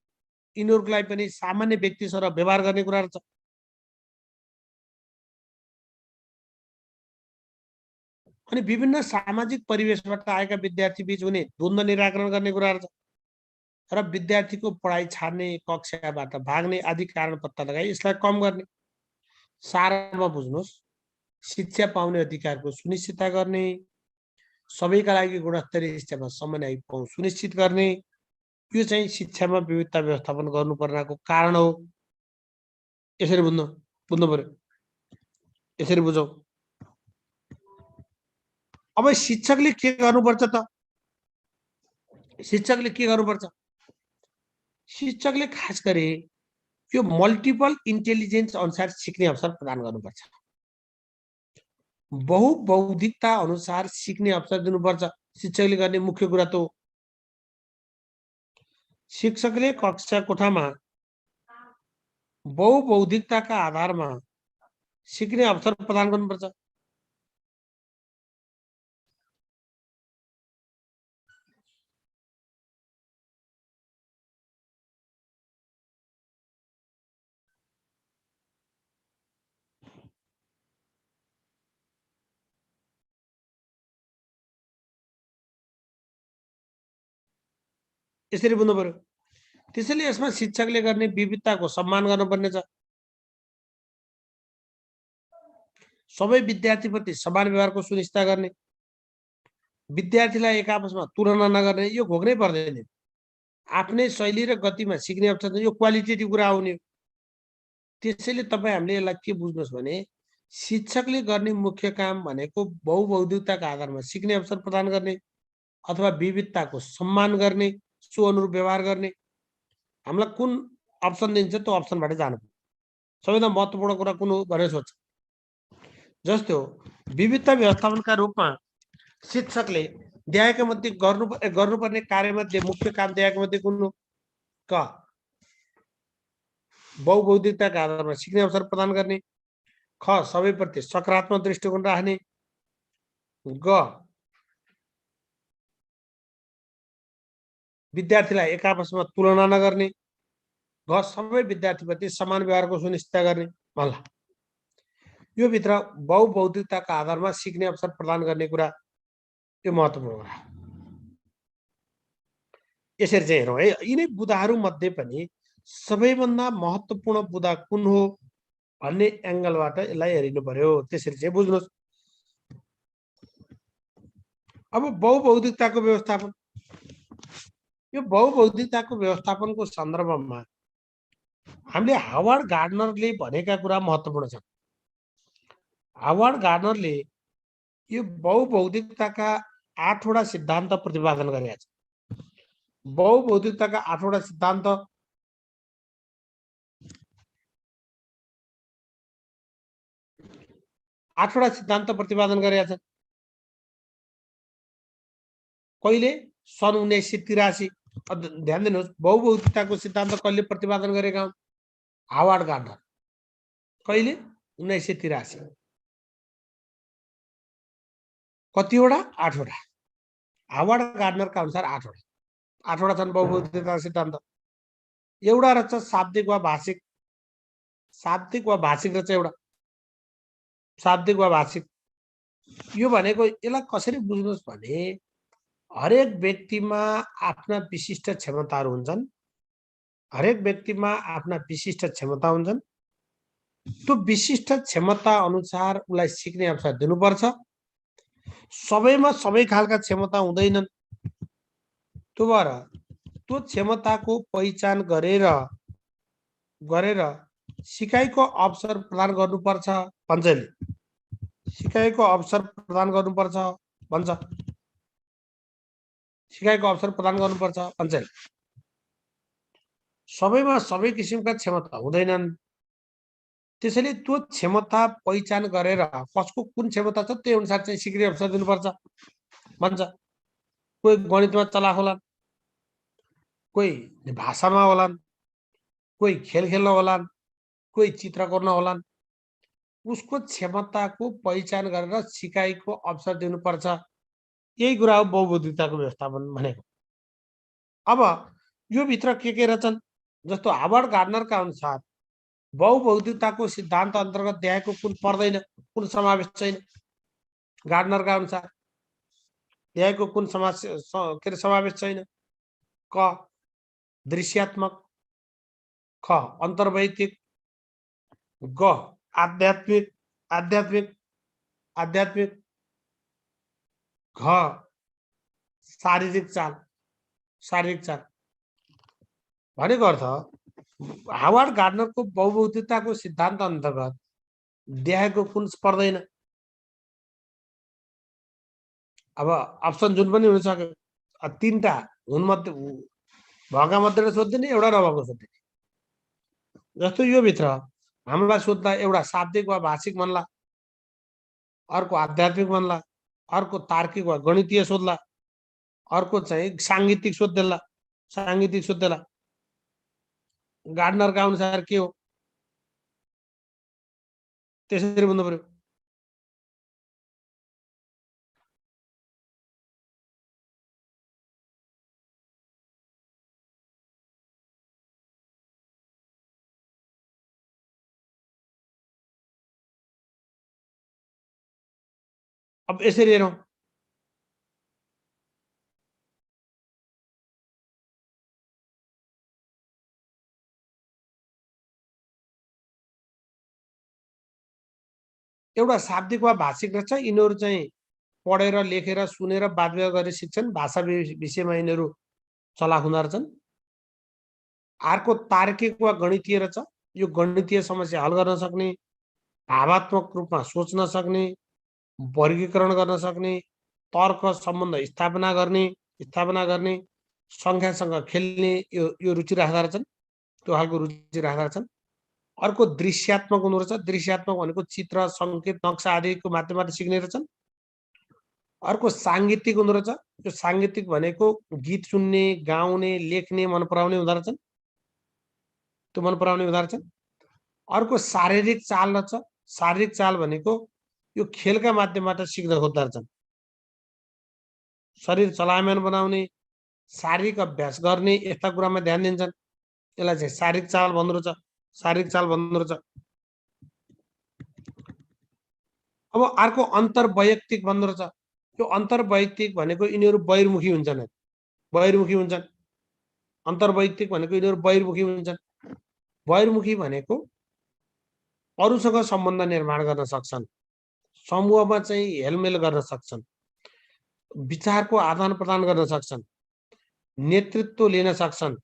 यिनीहरूलाई पनि सामान्य व्यक्तिसँग व्यवहार गर्ने कुरा रहेछ। अनि विभिन्न सामाजिक परिवेशबाट आएका विद्यार्थी बीच हुने द्वन्द्व निराकरण गर्ने कुरा रहेछ। र विद्यार्थीको पढाइ छाड्ने, कक्षाबाट भाग्ने आदि कारण पत्ता लगाई यसलाई कम गर्ने। सारमा बुझ्नुहोस्, शिक्षा पाउने अधिकारको सुनिश्चितता गर्ने, सबैका लागि गुणस्तरीय शिक्षामा समन्वयिक पहुँच सुनिश्चित गर्ने, यो चाहिँ शिक्षामा विविधता व्यवस्थापन गर्नुपर्नेको कारण हो। यसरी बुझ्नु पर्यो, यसरी बुझौँ। अब शिक्षकले के गर्नुपर्छ त? शिक्षकले के गर्नुपर्छ? शिक्षकले खास गरी यो मल्टिपल इन्टेलिजेन्स अनुसार सिक्ने अवसर प्रदान गर्नुपर्छ। बहुबौद्धिकता अनुसार सिक्ने अवसर दिनुपर्छ। शिक्षकले गर्ने मुख्य कुरा त हो। शिक्षकले कक्षा कोठामा बहुबौद्धिकताका आधारमा सिक्ने अवसर प्रदान गर्नुपर्छ। यसरी बुझ्नु पर्यो। त्यसैले यसमा शिक्षकले गर्ने विविधताको सम्मान गर्नुपर्ने छ। सबै विद्यार्थीप्रति समान व्यवहारको सुनिश्चित गर्ने, विद्यार्थीलाई एक आपसमा तुलना नगर्ने, यो घोक्नै पर्दैन। आफ्नै शैली र गतिमा सिक्ने अवसर, यो क्वालिटेटिभ कुरा आउने। त्यसैले तपाईँ हामीले यसलाई के बुझ्नुहोस् भने शिक्षकले गर्ने मुख्य काम भनेको बहुबौद्धिकताका आधारमा सिक्ने अवसर प्रदान गर्ने अथवा विविधताको सम्मान गर्ने, सो अनुरूप व्यवहार गर्ने। हामीलाई कुन अप्सन दिन्छ त्यो अप्सनबाट जानु पर्छ। सबैभन्दा महत्त्वपूर्ण कुरा कुन हो भनेर सोध्छ। जस्तो विविधता व्यवस्थापनका रूपमा शिक्षकले दिएका मध्ये गर्नुपर्ने कार्यमध्ये मुख्य काम दिएका मध्ये कुन हो? क बहुबौद्धिकताका आधारमा सिक्ने अवसर प्रदान गर्ने, ख सबैप्रति सकारात्मक दृष्टिकोण राख्ने, ग विद्यार्थीलाई एक आपसमा तुलना नगर्ने, घ सबै विद्यार्थीप्रति समान व्यवहारको सुनिश्चित गर्ने। भन्ला यो भित्र बहुबौद्धिकताका आधारमा सिक्ने अवसर प्रदान गर्ने कुरा यो महत्त्वपूर्ण कुरा। यसरी चाहिँ हेरौँ है। यिनै बुदाहरू मध्ये पनि सबैभन्दा महत्त्वपूर्ण बुदा कुन हो भन्ने एंगलबाट यसलाई हेरिनु पर्यो। त्यसरी चाहिँ बुझ्नुहोस्। अब बहुबौद्धिकताको व्यवस्थापन, यो बहुबौद्धिकताको व्यवस्थापनको सन्दर्भमा हामीले हावर्ड गार्डनरले भनेका कुरा महत्त्वपूर्ण छन्। हावर्ड गार्डनरले यो बहुबौद्धिकताका 8वटा सिद्धान्त प्रतिपादन गरेका छन्। बहुबौद्धिकताका 8वटा सिद्धान्त प्रतिपादन गरेका छन्। कहिले? सन् 1983। ध्यान दिनुहोस्, बहुबौद्धिकताको सिद्धान्त कहिले प्रतिपादन गरेका हुन्? Howard Gardner. कहिले? 1983। कतिवटा? 8वटा। हावर्ड गार्डनरका अनुसार 8वटा छन् बहुबौद्धिकता सिद्धान्त। एउटा रहेछ शाब्दिक वा भाषिक। शाब्दिक वा भाषिक रहेछ एउटा। शाब्दिक वा भाषिक यो भनेको यसलाई कसरी बुझ्नुहोस् भने हरेक व्यक्तिमा आफ्ना विशिष्ट क्षमताहरू हुन्छन्। हरेक व्यक्तिमा आफ्ना विशिष्ट क्षमता हुन्छन्। त्यो विशिष्ट क्षमता अनुसार उसलाई सिक्ने अवसर दिनुपर्छ। सबैमा सबै खालका क्षमता हुँदैनन्। त्यो भएर त्यो क्षमताको पहिचान गरेर सिकाइको अवसर प्रदान गर्नुपर्छ भन्छले। सिकाइको अवसर प्रदान गर्नुपर्छ भन्छ। सिकाइको अवसर प्रदान गर्नुपर्छ भन्छले। सबैमा सबै किसिमका क्षमता हुँदैनन्। त्यसैले त्यो क्षमता पहिचान गरेर कसको कुन क्षमता छ त्यही अनुसार चाहिँ सिक्ने अवसर दिनुपर्छ भन्छ। कोही गणितमा चलाक होलान्, कोही भाषामा होलान्, कोही खेल खेल्न होलान्, कोही चित्र कोर्न होलान्। उसको क्षमताको पहिचान गरेर सिकाइको अवसर दिनुपर्छ। यही कुरा हो बहुबौद्धिकताको व्यवस्थापन भनेको। अब यो भित्र के रहेछन्? जस्तो हावर्ड गार्डनरका अनुसार बहुबौद्धिकताको सिद्धान्त अन्तर्गत देखाएको कुन पर्दैन, कुन समावेश छैन? गार्डनरका अनुसार देखाएको कुन समावेश छैन? क दृश्यात्मक, ख अन्तर्वैयक्तिक, ग आध्यात्मिक, घ शारीरिक चाल। भनेको अर्थ हावार्ड गार्डनरको बहुभौतिकताको सिद्धान्त अन्तर्गत देखाएको कुन पर्दैन। अब अप्सन जुन पनि हुन सक्यो, तीनटा हुनमध्ये भएका मध्ये सोधिदिने, एउटा नभएको सोधिदिने। जस्तो यो भित्र हामीलाई सोध्दा एउटा शाब्दिक वा भाषिक भन्ला, अर्को आध्यात्मिक भन्ला, अर्को तार्किक वा गणितीय सोध्ला, अर्को चाहिँ साङ्गीतिक सोध्देला, साङ्गीतिक सोध्देला। गार्डनरका अनुसार के हो त्यसरी बुझ्नु पर्यो। अब यसरी हेरौँ, एउटा शाब्दिक वा भाषिक रहेछ, यिनीहरू चाहिँ पढेर लेखेर सुनेर वादविवाद गरेर सिक्छन्, भाषा विषयमा यिनीहरू चलाख हुँदो रहेछन्। अर्को तार्किक वा गणितीय रहेछ, यो गणितीय समस्या हल गर्न सक्ने, भावात्मक रूपमा सोच्न सक्ने, वर्गीकरण गर्न सक्ने, तर्क सम्बन्ध स्थापना गर्ने, संख्यासँग खेल्ने यो रुचि राख्दा रहेछन्, त्यो खालको रुचि राख्दा रहेछन्। अर्को दृश्यात्मक हुनु रहेछ, दृश्यात्मक भनेको चित्र, सङ्केत, नक्सा आदिको माध्यमबाट सिक्ने रहेछन्। अर्को साङ्गीतिक हुँदो रहेछ, यो साङ्गीतिक भनेको गीत सुन्ने, गाउने, लेख्ने, मन पराउने हुँदो रहेछन्, त्यो मन पराउने हुँदो रहेछन्। अर्को शारीरिक चाल रहेछ, शारीरिक चाल भनेको यो खेलका माध्यमबाट सिक्न खोज्दो रहेछन्, शरीर चलायमान बनाउने, शारीरिक अभ्यास गर्ने, यस्ता कुरामा ध्यान दिन्छन्, यसलाई चाहिँ शारीरिक चाल भन्दो रहेछ, शारीरिक चाल भन्दो रहेछ। अब अर्को अन्तर्वैयक्तिक भन्दो रहेछ, यो अन्तर्वैयक्तिक भनेको यिनीहरू बहिर्मुखी हुन्छन्, बहिर्मुखी हुन्छन्। अन्तर्वैयक्तिक भनेको यिनीहरू बहिर्मुखी हुन्छन्, बहिर्मुखी भनेको अरूसँग सम्बन्ध निर्माण गर्न सक्छन्, समूहमा चाहिँ हेलमेल गर्न सक्छन्, विचारको आदान प्रदान गर्न सक्छन्, नेतृत्व लिन सक्छन्,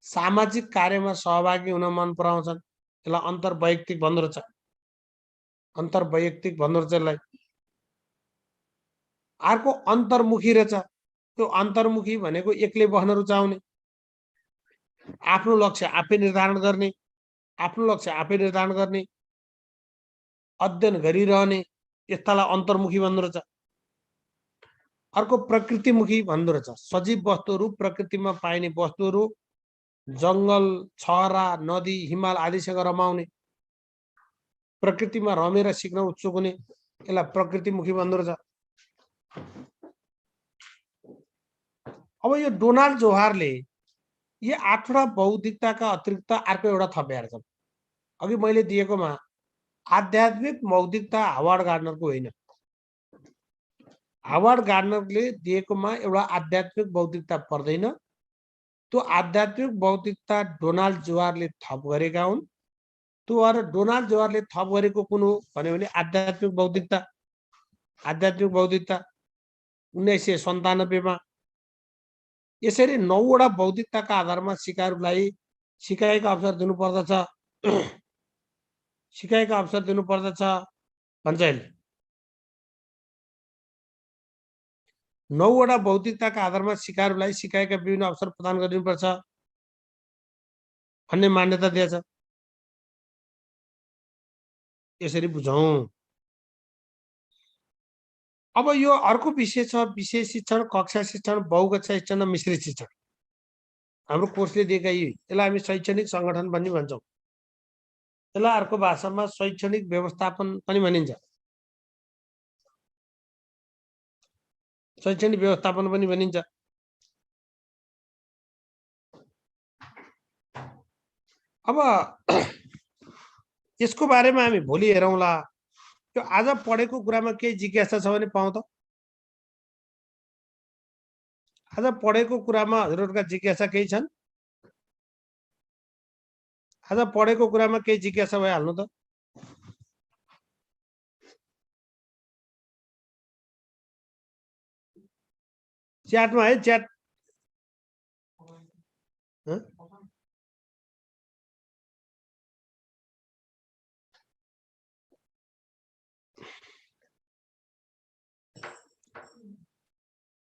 सामाजिक कार्यमा सहभागी हुन मन पराउँछन्, यसलाई अन्तर्वैयक्तिक भन्दो रहेछ, अन्तर्वैयक्तिक भन्दो रहेछ यसलाई। अर्को अन्तर्मुखी रहेछ, त्यो अन्तर्मुखी भनेको एक्लै बस्न रुचाउने, आफ्नो लक्ष्य आफै निर्धारण गर्ने, आफ्नो लक्ष्य आफै निर्धारण गर्ने, अध्ययन गरिरहने, यस्तालाई अन्तर्मुखी भन्दो रहेछ। अर्को प्रकृतिमुखी भन्दो रहेछ, सजीव वस्तुहरू, प्रकृतिमा पाइने वस्तुहरू, जङ्गल, छहरा, नदी, हिमाल आदिसँग रमाउने, प्रकृतिमा रमेर सिक्न उत्सुक हुने, यसलाई प्रकृतिमुखी भन्दो रहेछ। अब यो डोनाल्ड जोहारले यो 8वटा बौद्धिकताका अतिरिक्त अर्को एउटा थपेका छन्। अघि मैले दिएकोमा आध्यात्मिक बौद्धिकता हावार्ड गार्डनरको होइन, हावार्ड गार्डनरले दिएकोमा एउटा आध्यात्मिक बौद्धिकता पर्दैन, त्यो आध्यात्मिक बौद्धिकता डोनाल्ड जोहारले थप गरेका हुन्। त्यो भएर डोनाल्ड जोहारले थप गरेको कुन हो भन्यो भने आध्यात्मिक बौद्धिकता, आध्यात्मिक बौद्धिकता 1997 मा। यसरी 9वटा बौद्धिकताका आधारमा सिकाइहरूलाई सिकाइको अवसर दिनुपर्दछ, सिकाइको अवसर दिनुपर्दछ भन्छ यसले। 9वटा बौद्धिकताका आधारमा सिकाइहरूलाई सिकाइका विभिन्न अवसर प्रदान गरिनुपर्छ भन्ने मान्यता दिएछ। यसरी बुझौँ। अब यो अर्को विषय छ, विषय शिक्षण, कक्षा शिक्षण, बहुकक्षा शिक्षण र मिश्रित शिक्षण। हाम्रो कोर्सले दिएका यसलाई हामी शैक्षणिक सङ्गठन पनि भन्छौँ, यसलाई अर्को भाषामा शैक्षणिक व्यवस्थापन पनि भनिन्छ, शैक्षणिक व्यवस्थापन पनि भनिन्छ। अब यसको बारेमा हामी भोलि हेरौँला। यो आज पढेको कुरामा केही जिज्ञासा छ भने पाउँ त। आज पढेको कुरामा हजुरहरूका जिज्ञासा केही छन्? आज पढेको कुरामा केही जिज्ञासा भइहाल्नु त। च्याटमा है, च्याट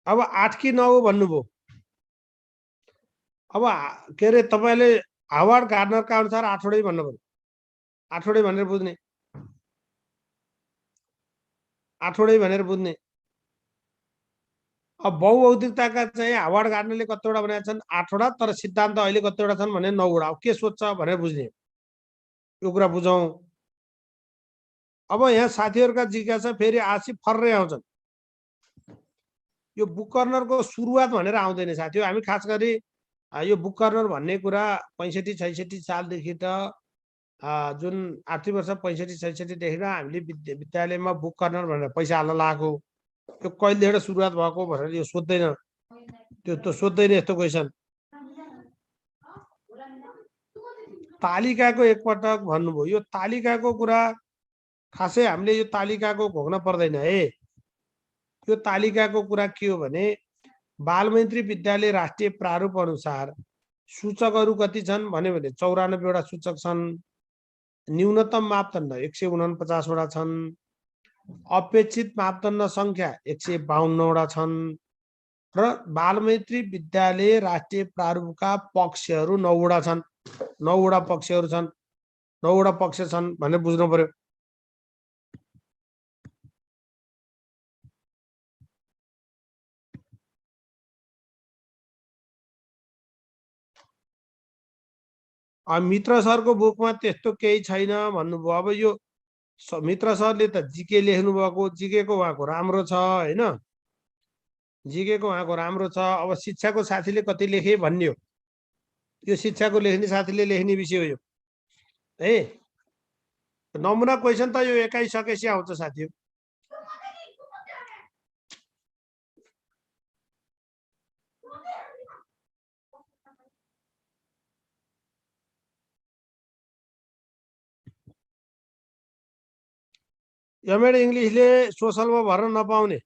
अब 8 कि 9 भन्नुभयो। अब के अरे तपाईँले हावार्ड गार्डनरका अनुसार 8वटै भन्नु पर्यो। 8वटै भनेर बुझ्ने, 8वटै भनेर बुझ्ने। अब बहुभौतिकताका चाहिँ हावार्ड गार्डनरले कतिवटा भनेका छन् 8वटा, तर सिद्धान्त अहिले कतिवटा छन् भने 9वटा। अब के सोध्छ भनेर बुझ्ने, यो कुरा बुझौँ। अब यहाँ साथीहरूका जिज्ञासा फेरि आसी फर्रै आउँछन्। यो बुक कर्नरको सुरुवात भनेर आउँदैन साथी, हामी खास गरी यो बुक कर्नर भन्ने कुरा 65-66 सालदेखि त जुन आर्थिक वर्ष 65-66 देखि हामीले विद्यालयमा बुक कर्नर भनेर पैसा हाल्न लागेको, यो कहिलेबाट सुरुवात भएको भनेर यो सोध्दैन, त्यो त सोध्दैन यस्तो क्वेसन। तालिकाको एकपटक भन्नुभयो, यो तालिकाको कुरा खासै हामीले यो तालिकाको घोक्न पर्दैन है। यो तालिकाको कुरा के हो भने बालमैत्री विद्यालय राष्ट्रिय प्रारूप अनुसार सूचकहरू कति छन् भने 94वटा सूचक छन्। न्यूनतम मापदण्ड 149वटा छन्। अपेक्षित मापदण्ड संख्या 152वटा छन् र बालमैत्री विद्यालय राष्ट्रिय प्रारूपका पक्षहरू 9वटा छन्। 9वटा पक्षहरू छन्, 9वटा पक्ष छन् भनेर बुझ्नु पर्यो। मित्र सरको बुकमा त्यस्तो केही छैन भन्नुभयो। अब यो मित्र सरले त जिके लेख्नु भएको, जिके को उहाँको राम्रो छ हैन, जिके को उहाँको राम्रो छ। अब शिक्षाको साथीले कति लेखे भन्ने हो, यो शिक्षाको लेख्ने साथीले लेख्ने विषय हो यो है। नमुना क्वेसन त यो 21 सकेपछि आउँछ साथी हो। एमएड इङ्ग्लिसले सोसलमा भर्न नपाउने,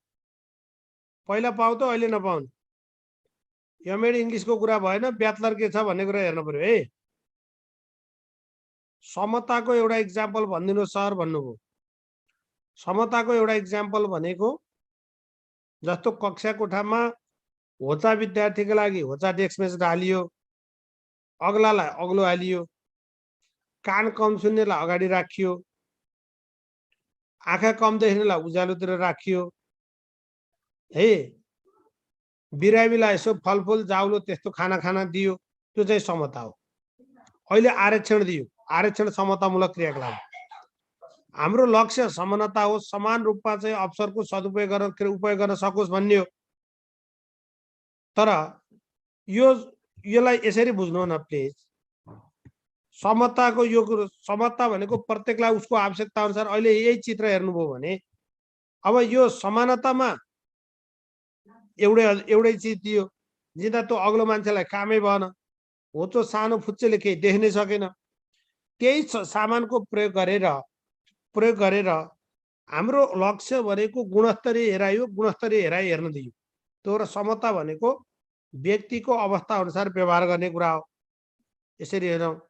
पहिला पाउँथ्यो अहिले नपाउने। एमएड इङ्ग्लिसको कुरा भएन, ब्याचलर के छ भन्ने कुरा हेर्नु पर्यो है। समताको एउटा इक्जाम्पल भनिदिनु सर भन्नुभयो। समताको एउटा इक्जाम्पल भनेको जस्तो कक्षा कोठामा होचा विद्यार्थीको लागि होचा डेस्क बेन्च हालियो, अग्लालाई अग्लो हालियो, कान कम सुन्नेलाई अगाडि राखियो, आँखा कम देख्नेलाई उज्यालोतिर राखियो है, बिरामीलाई यसो फलफुल जाउलो त्यस्तो खाना खाना दियो, त्यो चाहिँ समता हो। अहिले आरक्षण दियो, आरक्षण समतामूलक क्रियाकलाप। हाम्रो लक्ष्य समानता हो, समान रूपमा चाहिँ अवसरको सदुपयोग गरेर उपयोग गर्न सकोस् भन्ने हो। तर यसलाई यसरी बुझ्नु न प्लिज। समताको यो समता भनेको प्रत्येकलाई उसको आवश्यकता अनुसार अहिले यही चित्र हेर्नुभयो भने अब यो समानतामा एउटै चिज दियो, जिँदा त्यो अग्लो मान्छेलाई कामै भएन, होचो सानो फुच्चेले केही देख्नै सकेन। त्यही सामानको प्रयोग गरेर हाम्रो लक्ष्य भनेको गुणस्तरीय हेराइ हो, गुणस्तरीय हेराइ हेर्न दियो। त्यो र समता भनेको व्यक्तिको अवस्था अनुसार व्यवहार गर्ने कुरा हो। यसरी हेरौँ।